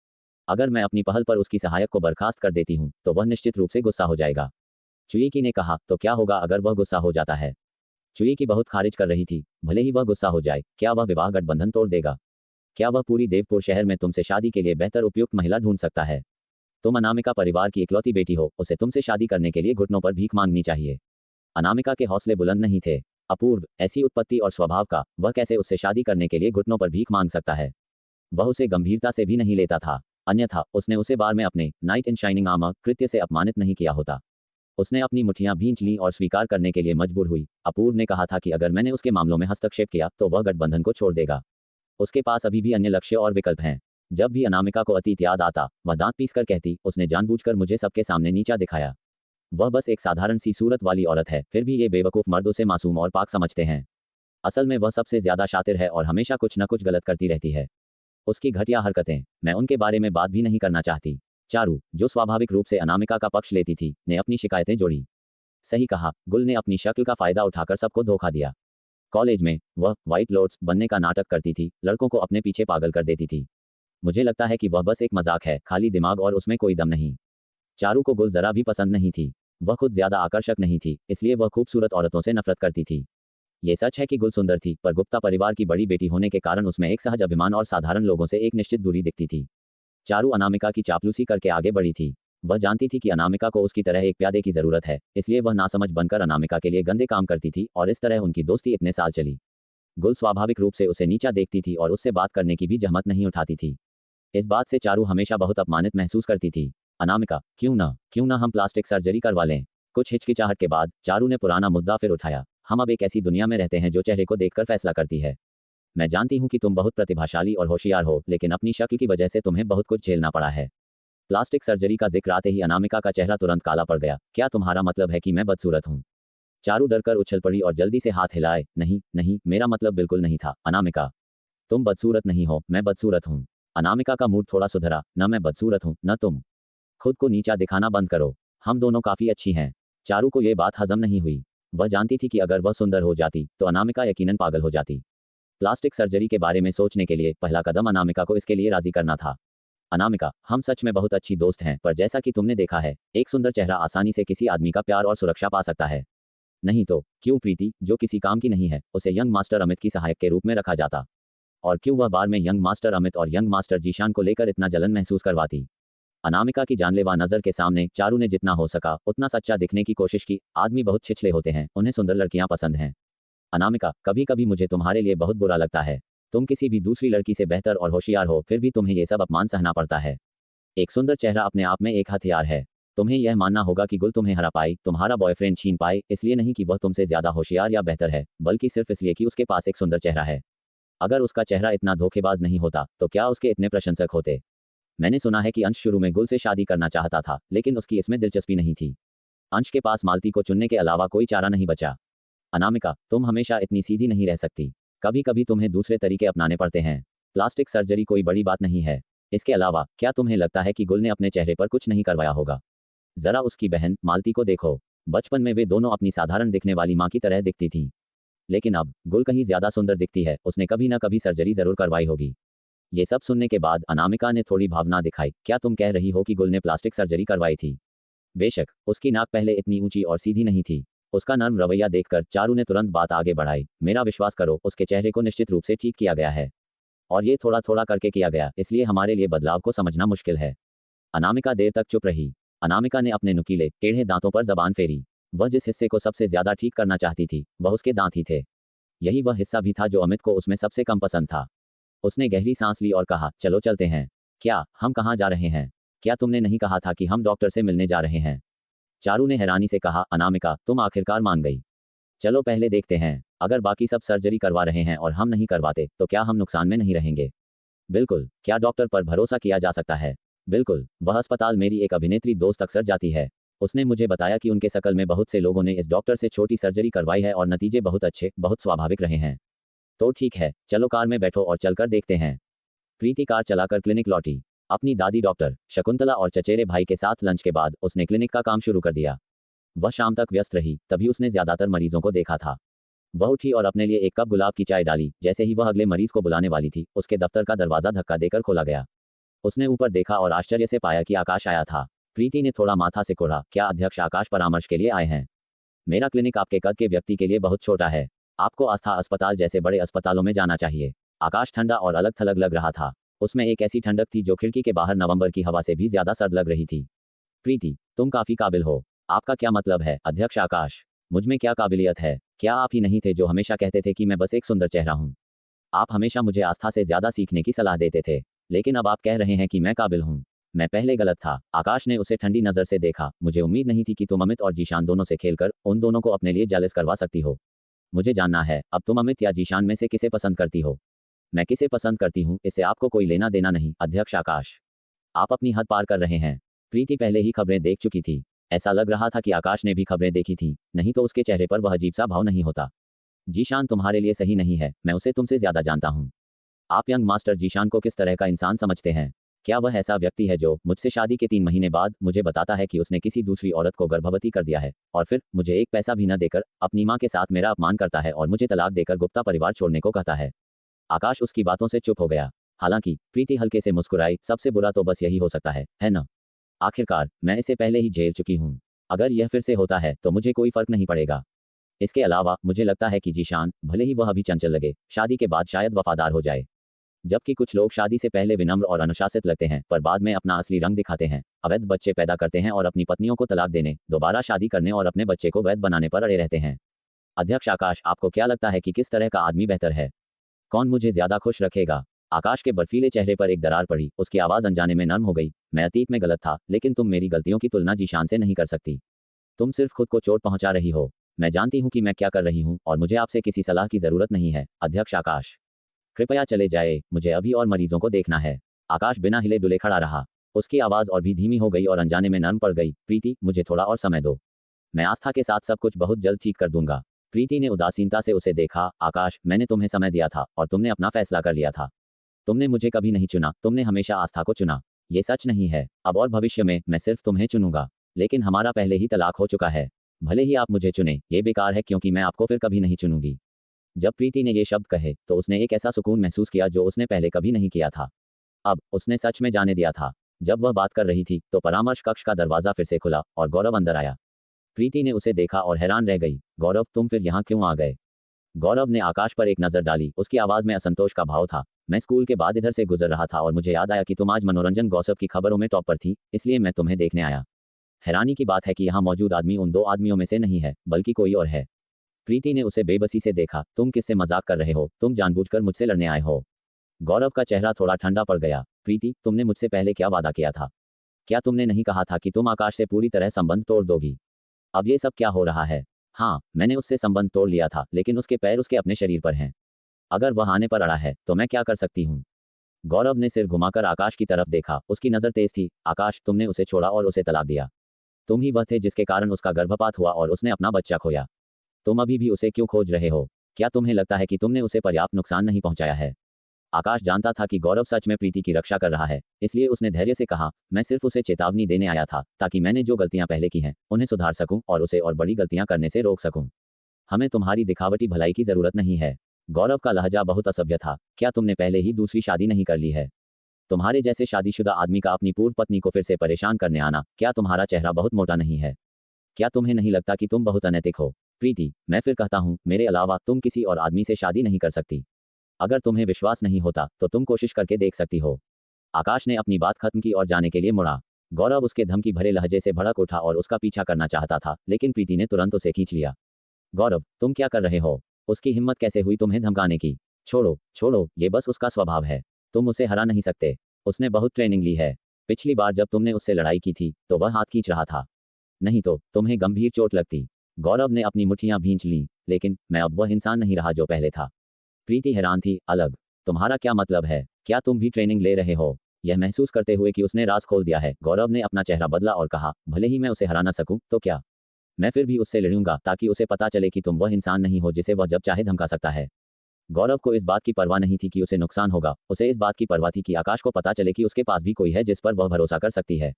अगर मैं अपनी पहल पर उसकी सहायक को बर्खास्त कर देती हूँ तो वह निश्चित रूप से गुस्सा हो जाएगा। चुईकी ने कहा, तो क्या होगा अगर वह गुस्सा हो जाता है। चुईकी बहुत खारिज कर रही थी। भले ही वह गुस्सा हो जाए, क्या वह विवाह गठबंधन तोड़ देगा। क्या वह पूरी देवपुर शहर में तुमसे शादी के लिए बेहतर उपयुक्त महिला ढूंढ सकता है। तुम अनामिका परिवार की इकलौती बेटी हो, उसे तुमसे शादी करने के लिए घुटनों पर भीख मांगनी चाहिए। अनामिका के हौसले बुलंद नहीं थे। अपूर्व, ऐसी उत्पत्ति और स्वभाव का, वह कैसे उससे शादी करने के लिए घुटनों पर भीख मांग सकता है। वह उसे गंभीरता से भी नहीं लेता था, अन्यथा उसने उसे बार में अपने नाइट इन शाइनिंग आर्मर कृत्य से अपमानित नहीं किया होता। उसने अपनी मुठ्ठियां भींच लीं और स्वीकार करने के लिए मजबूर हुई। अपूर्व ने कहा था कि अगर मैंने उसके मामलों में हस्तक्षेप किया तो वह गठबंधन को छोड़ देगा। उसके पास अभी भी अन्य लक्ष्य और विकल्प हैं। जब भी अनामिका को अतीत याद आता, वह दांत पीसकर कहती, उसने जानबूझकर मुझे सबके सामने नीचा दिखाया। वह बस एक साधारण सी सूरत वाली औरत है, फिर भी ये बेवकूफ मर्द उसे मासूम और पाक समझते हैं। असल में वह सबसे ज्यादा शातिर है और हमेशा कुछ न कुछ गलत करती रहती है। उसकी घटिया हरकतें, मैं उनके बारे में बात भी नहीं करना चाहती। चारू, जो स्वाभाविक रूप से अनामिका का पक्ष लेती थी, ने अपनी शिकायतें जोड़ी। सही कहा, गुल ने अपनी शक्ल का फायदा उठाकर सबको धोखा दिया। कॉलेज में वह व्हाइट लॉर्ड्स बनने का नाटक करती थी, लड़कों को अपने पीछे पागल कर देती थी। मुझे लगता है कि वह बस एक मजाक है, खाली दिमाग और उसमें कोई दम नहीं। चारू को गुल जरा भी पसंद नहीं थी। वह खुद ज्यादा आकर्षक नहीं थी, इसलिए वह खूबसूरत औरतों से नफरत करती थी। ये सच है कि गुल सुंदर थी, पर गुप्ता परिवार की बड़ी बेटी होने के कारण उसमें एक सहज अभिमान और साधारण लोगों से एक निश्चित दूरी दिखती थी। चारू अनामिका की चापलूसी करके आगे बढ़ी थी। वह जानती थी कि अनामिका को उसकी तरह एक प्यादे की जरूरत है, इसलिए वह नासमझ बनकर अनामिका के लिए गंदे काम करती थी और इस तरह उनकी दोस्ती इतने साल चली। गुल स्वाभाविक रूप से उसे नीचा देखती थी और उससे बात करने की भी जहमत नहीं उठाती थी। इस बात से चारू हमेशा बहुत अपमानित महसूस करती थी। अनामिका, क्यों ना हम प्लास्टिक सर्जरी करवा लें। कुछ हिचकिचाहट के बाद चारू ने पुराना मुद्दा फिर उठाया। हम अब एक ऐसी दुनिया में रहते हैं जो चेहरे को देखकर फैसला करती है। मैं जानती हूं कि तुम बहुत प्रतिभाशाली और होशियार हो, लेकिन अपनी शक्ल की वजह से तुम्हें बहुत कुछ झेलना पड़ा है। प्लास्टिक सर्जरी का जिक्र आते ही अनामिका का चेहरा तुरंत काला पड़ गया। क्या तुम्हारा मतलब है कि मैं बदसूरत हूँ? चारू डरकर उछल पड़ी और जल्दी से हाथ हिलाए। नहीं नहीं, मेरा मतलब बिल्कुल नहीं था अनामिका। तुम बदसूरत नहीं हो, मैं बदसूरत हूँ। अनामिका का मूड थोड़ा सुधरा। न मैं बदसूरत हूँ न तुम। खुद को नीचा दिखाना बंद करो। हम दोनों काफी अच्छी हैं। चारू को ये बात हजम नहीं हुई। वह जानती थी कि अगर वह सुंदर हो जाती तो अनामिका यकीनन पागल हो जाती। प्लास्टिक सर्जरी के बारे में सोचने के लिए पहला कदम अनामिका को इसके लिए राजी करना था। अनामिका, हम सच में बहुत अच्छी दोस्त हैं, पर जैसा कि तुमने देखा है, एक सुंदर चेहरा आसानी से किसी आदमी का प्यार और सुरक्षा पा सकता है। नहीं तो क्यों प्रीति, जो किसी काम की नहीं है, उसे यंग मास्टर अमित की सहायक के रूप में रखा जाता? और क्यों वह बार में यंग मास्टर अमित और यंग मास्टर जीशान को लेकर इतना जलन महसूस करवाती? अनामिका की जानलेवा नजर के सामने चारू ने जितना हो सका उतना सच्चा दिखने की कोशिश की। आदमी बहुत छिछले होते हैं, उन्हें सुंदर लड़कियां पसंद हैं। अनामिका, कभी कभी मुझे तुम्हारे लिए बहुत बुरा लगता है। तुम किसी भी दूसरी लड़की से बेहतर और होशियार हो, फिर भी तुम्हें ये सब अपमान सहना पड़ता है। एक सुंदर चेहरा अपने आप में एक हथियार है। तुम्हें यह मानना होगा कि गुल तुम्हें हरा पाई, तुम्हारा बॉयफ्रेंड छीन पाए, इसलिए नहीं कि वह तुमसे ज्यादा होशियार या बेहतर है, बल्कि सिर्फ इसलिए कि उसके पास एक सुंदर चेहरा है। अगर उसका चेहरा इतना धोखेबाज नहीं होता तो क्या उसके इतने प्रशंसक होते? मैंने सुना है कि अंश शुरू में गुल से शादी करना चाहता था, लेकिन उसकी इसमें दिलचस्पी नहीं थी। अंश के पास मालती को चुनने के अलावा कोई चारा नहीं बचा। अनामिका, तुम हमेशा इतनी सीधी नहीं रह सकती। कभी कभी तुम्हें दूसरे तरीके अपनाने पड़ते हैं। प्लास्टिक सर्जरी कोई बड़ी बात नहीं है। इसके अलावा क्या तुम्हें लगता है कि गुल ने अपने चेहरे पर कुछ नहीं करवाया होगा? जरा उसकी बहन मालती को देखो। बचपन में वे दोनों अपनी साधारण दिखने वाली माँ की तरह दिखती थीं, लेकिन अब गुल कहीं ज्यादा सुंदर दिखती है। उसने कभी ना कभी सर्जरी जरूर करवाई होगी। ये सब सुनने के बाद अनामिका ने थोड़ी भावना दिखाई। क्या तुम कह रही हो कि गुल ने प्लास्टिक सर्जरी करवाई थी? बेशक, उसकी नाक पहले इतनी ऊंची और सीधी नहीं थी। उसका नर्म रवैया देखकर चारू ने तुरंत बात आगे बढ़ाई। मेरा विश्वास करो, उसके चेहरे को निश्चित रूप से ठीक किया गया है, और ये थोड़ा थोड़ा करके किया गया, इसलिए हमारे लिए बदलाव को समझना मुश्किल है। अनामिका देर तक चुप रही। अनामिका ने अपने नुकीले टेढ़े दांतों पर जबान फेरी। वह जिस हिस्से को सबसे ज्यादा ठीक करना चाहती थी वह उसके दांत ही थे। यही वह हिस्सा भी था जो अमित को उसमें सबसे कम पसंद था। उसने गहरी सांस ली और कहा, चलो चलते हैं। क्या? हम कहाँ जा रहे हैं? क्या तुमने नहीं कहा था कि हम डॉक्टर से मिलने जा रहे हैं? चारू ने हैरानी से कहा। अनामिका, तुम आखिरकार मान गई। चलो पहले देखते हैं। अगर बाकी सब सर्जरी करवा रहे हैं और हम नहीं करवाते तो क्या हम नुकसान में नहीं रहेंगे? बिल्कुल। क्या डॉक्टर पर भरोसा किया जा सकता है? बिल्कुल। वह अस्पताल मेरी एक अभिनेत्री दोस्त अक्सर जाती है। उसने मुझे बताया कि उनके सर्कल में बहुत से लोगों ने इस डॉक्टर से छोटी सर्जरी करवाई है और नतीजे बहुत अच्छे, बहुत स्वाभाविक रहे हैं। तो ठीक है, चलो कार में बैठो और चलकर देखते हैं। प्रीति कार चलाकर क्लिनिक लौटी। अपनी दादी डॉक्टर शकुंतला और चचेरे भाई के साथ लंच के बाद उसने क्लिनिक का काम शुरू कर दिया। वह शाम तक व्यस्त रही, तभी उसने ज्यादातर मरीजों को देखा था। वह उठी और अपने लिए एक कप गुलाब की चाय डाली। जैसे ही वह अगले मरीज को बुलाने वाली थी, उसके दफ्तर का दरवाजा धक्का देकर खोला गया। उसने ऊपर देखा और आश्चर्य से पाया कि आकाश आया था। प्रीति ने थोड़ा माथा सिकोड़ा। क्या अध्यक्ष आकाश परामर्श के लिए आए हैं? मेरा क्लिनिक आपके कद के व्यक्ति के लिए बहुत छोटा है। आपको आस्था अस्पताल जैसे बड़े अस्पतालों में जाना चाहिए। आकाश ठंडा और अलग थलग लग रहा था। उसमें एक ऐसी ठंडक थी जो खिड़की के बाहर नवंबर की हवा से भी ज्यादा सर्द लग रही थी। प्रीति, तुम काफी काबिल हो। आपका क्या मतलब है अध्यक्ष आकाश? मुझ में क्या काबिलियत है? क्या आप ही नहीं थे जो हमेशा कहते थे कि मैं बस एक सुंदर चेहरा हूँ? आप हमेशा मुझे आस्था से ज्यादा सीखने की सलाह देते थे, लेकिन अब आप कह रहे हैं कि मैं काबिल हूँ। मैं पहले गलत था। आकाश ने उसे ठंडी नजर से देखा। मुझे उम्मीद नहीं थी कि तुम अमित और जीशान दोनों से खेलकर उन दोनों को अपने लिए जेलस करवा सकती हो। मुझे जानना है, अब तुम अमित या जीशान में से किसे पसंद करती हो? मैं किसे पसंद करती हूँ इससे आपको कोई लेना देना नहीं अध्यक्ष आकाश। आप अपनी हद पार कर रहे हैं। प्रीति पहले ही खबरें देख चुकी थी। ऐसा लग रहा था कि आकाश ने भी खबरें देखी थी, नहीं तो उसके चेहरे पर वह अजीब सा भाव नहीं होता। जीशान तुम्हारे लिए सही नहीं है। मैं उसे तुमसे ज्यादा जानता हूँ। आप यंग मास्टर जीशान को किस तरह का इंसान समझते हैं? क्या वह ऐसा व्यक्ति है जो मुझसे शादी के 3 महीने बाद मुझे बताता है कि उसने किसी दूसरी औरत को गर्भवती कर दिया है, और फिर मुझे एक पैसा भी न देकर अपनी माँ के साथ मेरा अपमान करता है और मुझे तलाक देकर गुप्ता परिवार छोड़ने को कहता है? आकाश उसकी बातों से चुप हो गया। हालांकि प्रीति हल्के से मुस्कुराई। सबसे बुरा तो बस यही हो सकता है ना? आखिरकार मैं इसे पहले ही झेल चुकी हूँ। अगर यह फिर से होता है तो मुझे कोई फर्क नहीं पड़ेगा। इसके अलावा मुझे लगता है कि जीशान, भले ही वह अभी चंचल लगे, शादी के बाद शायद वफादार हो जाए। जबकि कुछ लोग शादी से पहले विनम्र और अनुशासित लगते हैं, पर बाद में अपना असली रंग दिखाते हैं, अवैध बच्चे पैदा करते हैं और अपनी पत्नियों को तलाक देने, दोबारा शादी करने और अपने बच्चे को वैध बनाने पर अड़े रहते हैं। अध्यक्ष आकाश, आपको क्या लगता है कि किस तरह का आदमी बेहतर है? कौन मुझे ज्यादा खुश रखेगा? आकाश के बर्फीले चेहरे पर एक दरार पड़ी। उसकी आवाज अनजाने में नर्म हो गई। मैं अतीत में गलत था, लेकिन तुम मेरी गलतियों की तुलना जीशान से नहीं कर सकती। तुम सिर्फ खुद को चोट पहुंचा रही हो। मैं जानती हूं कि मैं क्या कर रही हूं और मुझे आपसे किसी सलाह की जरूरत नहीं है अध्यक्ष आकाश। कृपया चले जाए, मुझे अभी और मरीजों को देखना है। आकाश बिना हिले डुले खड़ा रहा। उसकी आवाज़ और भी धीमी हो गई और अनजाने में नर्म पड़ गई। प्रीति, मुझे थोड़ा और समय दो। मैं आस्था के साथ सब कुछ बहुत जल्द ठीक कर दूंगा। प्रीति ने उदासीनता से उसे देखा। आकाश, मैंने तुम्हें समय दिया था और तुमने अपना फैसला कर लिया था। तुमने मुझे कभी नहीं चुना, तुमने हमेशा आस्था को चुना। ये सच नहीं है। अब और भविष्य में मैं सिर्फ तुम्हें चुनूंगा। लेकिन हमारा पहले ही तलाक हो चुका है। भले ही आप मुझे चुने, ये बेकार है क्योंकि मैं आपको फिर कभी नहीं चुनूंगी। जब प्रीति ने ये शब्द कहे तो उसने एक ऐसा सुकून महसूस किया जो उसने पहले कभी नहीं किया था। अब उसने सच में जाने दिया था। जब वह बात कर रही थी तो परामर्श कक्ष का दरवाजा फिर से खुला और गौरव अंदर आया। प्रीति ने उसे देखा और हैरान रह गई। गौरव, तुम फिर यहाँ क्यों आ गए? गौरव ने आकाश पर एक नज़र डाली। उसकी आवाज़ में असंतोष का भाव था। मैं स्कूल के बाद इधर से गुजर रहा था और मुझे याद आया कि तुम आज मनोरंजन गॉसिप की खबरों में टॉप पर थी, इसलिए मैं तुम्हें देखने आया। हैरानी की बात है कि यहाँ मौजूद आदमी उन दो आदमियों में से नहीं है, बल्कि कोई और है। प्रीति ने उसे बेबसी से देखा। तुम किससे मजाक कर रहे हो? तुम जानबूझकर मुझसे लड़ने आए हो? गौरव का चेहरा थोड़ा ठंडा पड़ गया। प्रीति, तुमने मुझसे पहले क्या वादा किया था? क्या तुमने नहीं कहा था कि तुम आकाश से पूरी तरह संबंध तोड़ दोगी? अब ये सब क्या हो रहा है? हाँ, मैंने उससे संबंध तोड़ लिया था, लेकिन उसके पैर उसके अपने शरीर पर हैं। अगर वह आने पर अड़ा है तो मैं क्या कर सकती हूँ? गौरव ने सिर घुमाकर आकाश की तरफ देखा। उसकी नज़र तेज थी। आकाश, तुमने उसे छोड़ा और उसे तलाक दिया। तुम ही वह थे जिसके कारण उसका गर्भपात हुआ और उसने अपना बच्चा खोया। तुम अभी भी उसे क्यों खोज रहे हो? क्या तुम्हें लगता है कि तुमने उसे पर्याप्त नुकसान नहीं पहुंचाया है? आकाश जानता था कि गौरव सच में प्रीति की रक्षा कर रहा है, इसलिए उसने धैर्य से कहा, मैं सिर्फ उसे चेतावनी देने आया था ताकि मैंने जो गलतियां पहले की हैं उन्हें सुधार सकूं और उसे और बड़ी गलतियां करने से रोक सकूं। हमें तुम्हारी दिखावटी भलाई की जरूरत नहीं है। गौरव का लहजा बहुत असभ्य था। क्या तुमने पहले ही दूसरी शादी नहीं कर ली है? तुम्हारे जैसे शादीशुदा आदमी का अपनी पूर्व पत्नी को फिर से परेशान करने आना, क्या तुम्हारा चेहरा बहुत मोटा नहीं है? क्या तुम्हें नहीं लगता कि तुम बहुत अनैतिक हो? प्रीति, मैं फिर कहता हूँ, मेरे अलावा तुम किसी और आदमी से शादी नहीं कर सकती। अगर तुम्हें विश्वास नहीं होता तो तुम कोशिश करके देख सकती हो। आकाश ने अपनी बात खत्म की और जाने के लिए मुड़ा। गौरव उसके धमकी भरे लहजे से भड़क उठा और उसका पीछा करना चाहता था, लेकिन प्रीति ने तुरंत उसे खींच लिया। गौरव, तुम क्या कर रहे हो? उसकी हिम्मत कैसे हुई तुम्हें धमकाने की? छोड़ो छोड़ो, ये बस उसका स्वभाव है। तुम उसे हरा नहीं सकते। उसने बहुत ट्रेनिंग ली है। पिछली बार जब तुमने उससे लड़ाई की थी तो वह हाथ खींच रहा था। नहीं तो तुम्हें गंभीर चोट लगती। गौरव ने अपनी मुट्ठियां भींच लीं। लेकिन मैं अब वह इंसान नहीं रहा जो पहले था। प्रीति हैरान थी। अलग? तुम्हारा क्या मतलब है? क्या तुम भी ट्रेनिंग ले रहे हो? यह महसूस करते हुए कि उसने राज खोल दिया है, गौरव ने अपना चेहरा बदला और कहा, भले ही मैं उसे हरा ना सकूं तो क्या, मैं फिर भी उससे लड़ूंगा ताकि उसे पता चले कि तुम वह इंसान नहीं हो जिसे वह जब चाहे धमका सकता है। गौरव को इस बात की परवाह नहीं थी कि उसे नुकसान होगा, उसे इस बात की परवाह थी कि आकाश को पता चले कि उसके पास भी कोई है जिस पर वह भरोसा कर सकती है।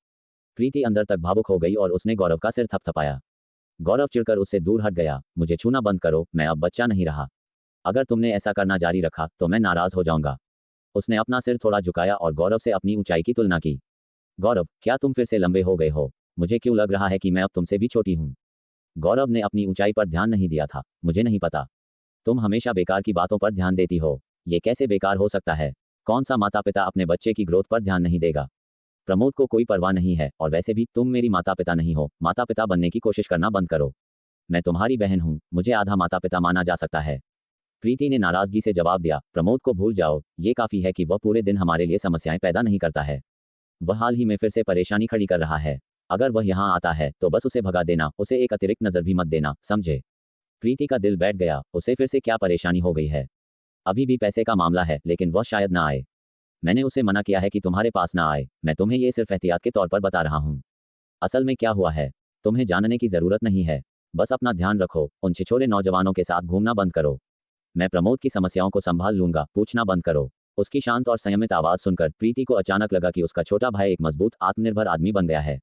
प्रीति अंदर तक भावुक हो गई और उसने गौरव का सिर थपथपाया। गौरव चिढ़कर उससे दूर हट गया। मुझे छूना बंद करो, मैं अब बच्चा नहीं रहा। अगर तुमने ऐसा करना जारी रखा तो मैं नाराज हो जाऊंगा। उसने अपना सिर थोड़ा झुकाया और गौरव से अपनी ऊंचाई की तुलना की। गौरव, क्या तुम फिर से लंबे हो गए हो? मुझे क्यों लग रहा है कि मैं अब तुमसे भी छोटी हूँ। गौरव ने अपनी ऊंचाई पर ध्यान नहीं दिया था। मुझे नहीं पता। तुम हमेशा बेकार की बातों पर ध्यान देती हो। ये कैसे बेकार हो सकता है? कौन सा माता पिता अपने बच्चे की ग्रोथ पर ध्यान नहीं देगा? प्रमोद को कोई परवाह नहीं है, और वैसे भी तुम मेरी माता पिता नहीं हो। माता पिता बनने की कोशिश करना बंद करो। मैं तुम्हारी बहन हूँ, मुझे आधा माता पिता माना जा सकता है। प्रीति ने नाराजगी से जवाब दिया। प्रमोद को भूल जाओ, ये काफी है कि वह पूरे दिन हमारे लिए समस्याएं पैदा नहीं करता है। वह हाल ही में फिर से परेशानी खड़ी कर रहा है। अगर वह यहाँ आता है तो बस उसे भगा देना, उसे एक अतिरिक्त नजर भी मत देना, समझे? प्रीति का दिल बैठ गया। उसे फिर से क्या परेशानी हो गई है? अभी भी पैसे का मामला है, लेकिन वह शायद ना आए। मैंने उसे मना किया है कि तुम्हारे पास ना आए। मैं तुम्हें ये सिर्फ एहतियात के तौर पर बता रहा हूँ। असल में क्या हुआ है तुम्हें जानने की जरूरत नहीं है। बस अपना ध्यान रखो, उन छिछोरे नौजवानों के साथ घूमना बंद करो। मैं प्रमोद की समस्याओं को संभाल लूंगा, पूछना बंद करो। उसकी शांत और संयमित आवाज सुनकर प्रीति को अचानक लगा कि उसका छोटा भाई एक मजबूत आत्मनिर्भर आदमी बन गया है।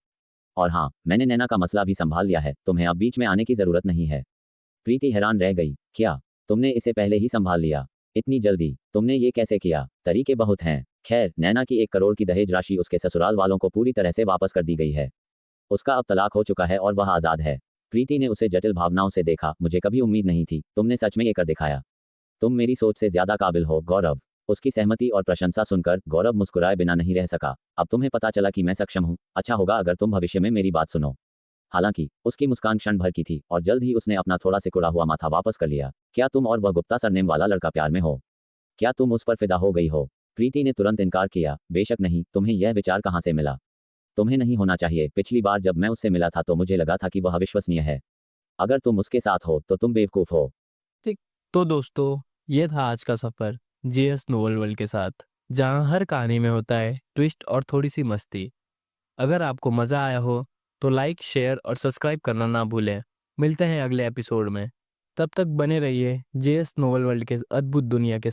और हाँ, मैंने नैना का मसला भी संभाल लिया है, तुम्हें अब बीच में आने की जरूरत नहीं है। प्रीति हैरान रह गई। क्या तुमने इसे पहले ही संभाल लिया? इतनी जल्दी? तुमने ये कैसे किया? तरीके बहुत हैं। खैर, नैना की 1 करोड़ की दहेज राशि उसके ससुराल वालों को पूरी तरह से वापस कर दी गई है। उसका अब तलाक हो चुका है और वह आज़ाद है। प्रीति ने उसे जटिल भावनाओं से देखा। मुझे कभी उम्मीद नहीं थी, तुमने सच में ये कर दिखाया। तुम मेरी सोच से ज्यादा काबिल हो, गौरव। उसकी सहमति और प्रशंसा सुनकर गौरव मुस्कुराए बिना नहीं रह सका। अब तुम्हें पता चला कि मैं सक्षम हूँ। अच्छा होगा अगर तुम भविष्य में मेरी बात सुनो। हालांकि उसकी मुस्कान क्षण भर की थी और जल्द ही उसने अपना थोड़ा सिकुड़ा हुआ माथा वापस कर लिया। क्या तुम और वह गुप्ता सरनेम वाला लड़का प्यार में हो? क्या तुम उस पर फिदा हो गई हो? प्रीति ने तुरंत इनकार किया। बेशक नहीं। तुम्हें यह विचार कहाँ से मिला? तुम्हें नहीं होना चाहिए। पिछली बार जब मैं उससे मिला था तो मुझे लगा था कि वह अविश्वसनीय है। अगर तुम उसके साथ हो तो तुम बेवकूफ हो। ठीक। तो दोस्तों, ये था आज का सफ़र जीएस नोवेल वर्ल्ड के साथ, जहाँ हर कहानी में होता है ट्विस्ट और थोड़ी सी मस्ती। अगर आपको मज़ा आया हो तो लाइक, शेयर और सब्सक्राइब करना ना भूलें। मिलते हैं अगले एपिसोड में। तब तक बने रहिए जेएस नोवेल वर्ल्ड के अद्भुत दुनिया के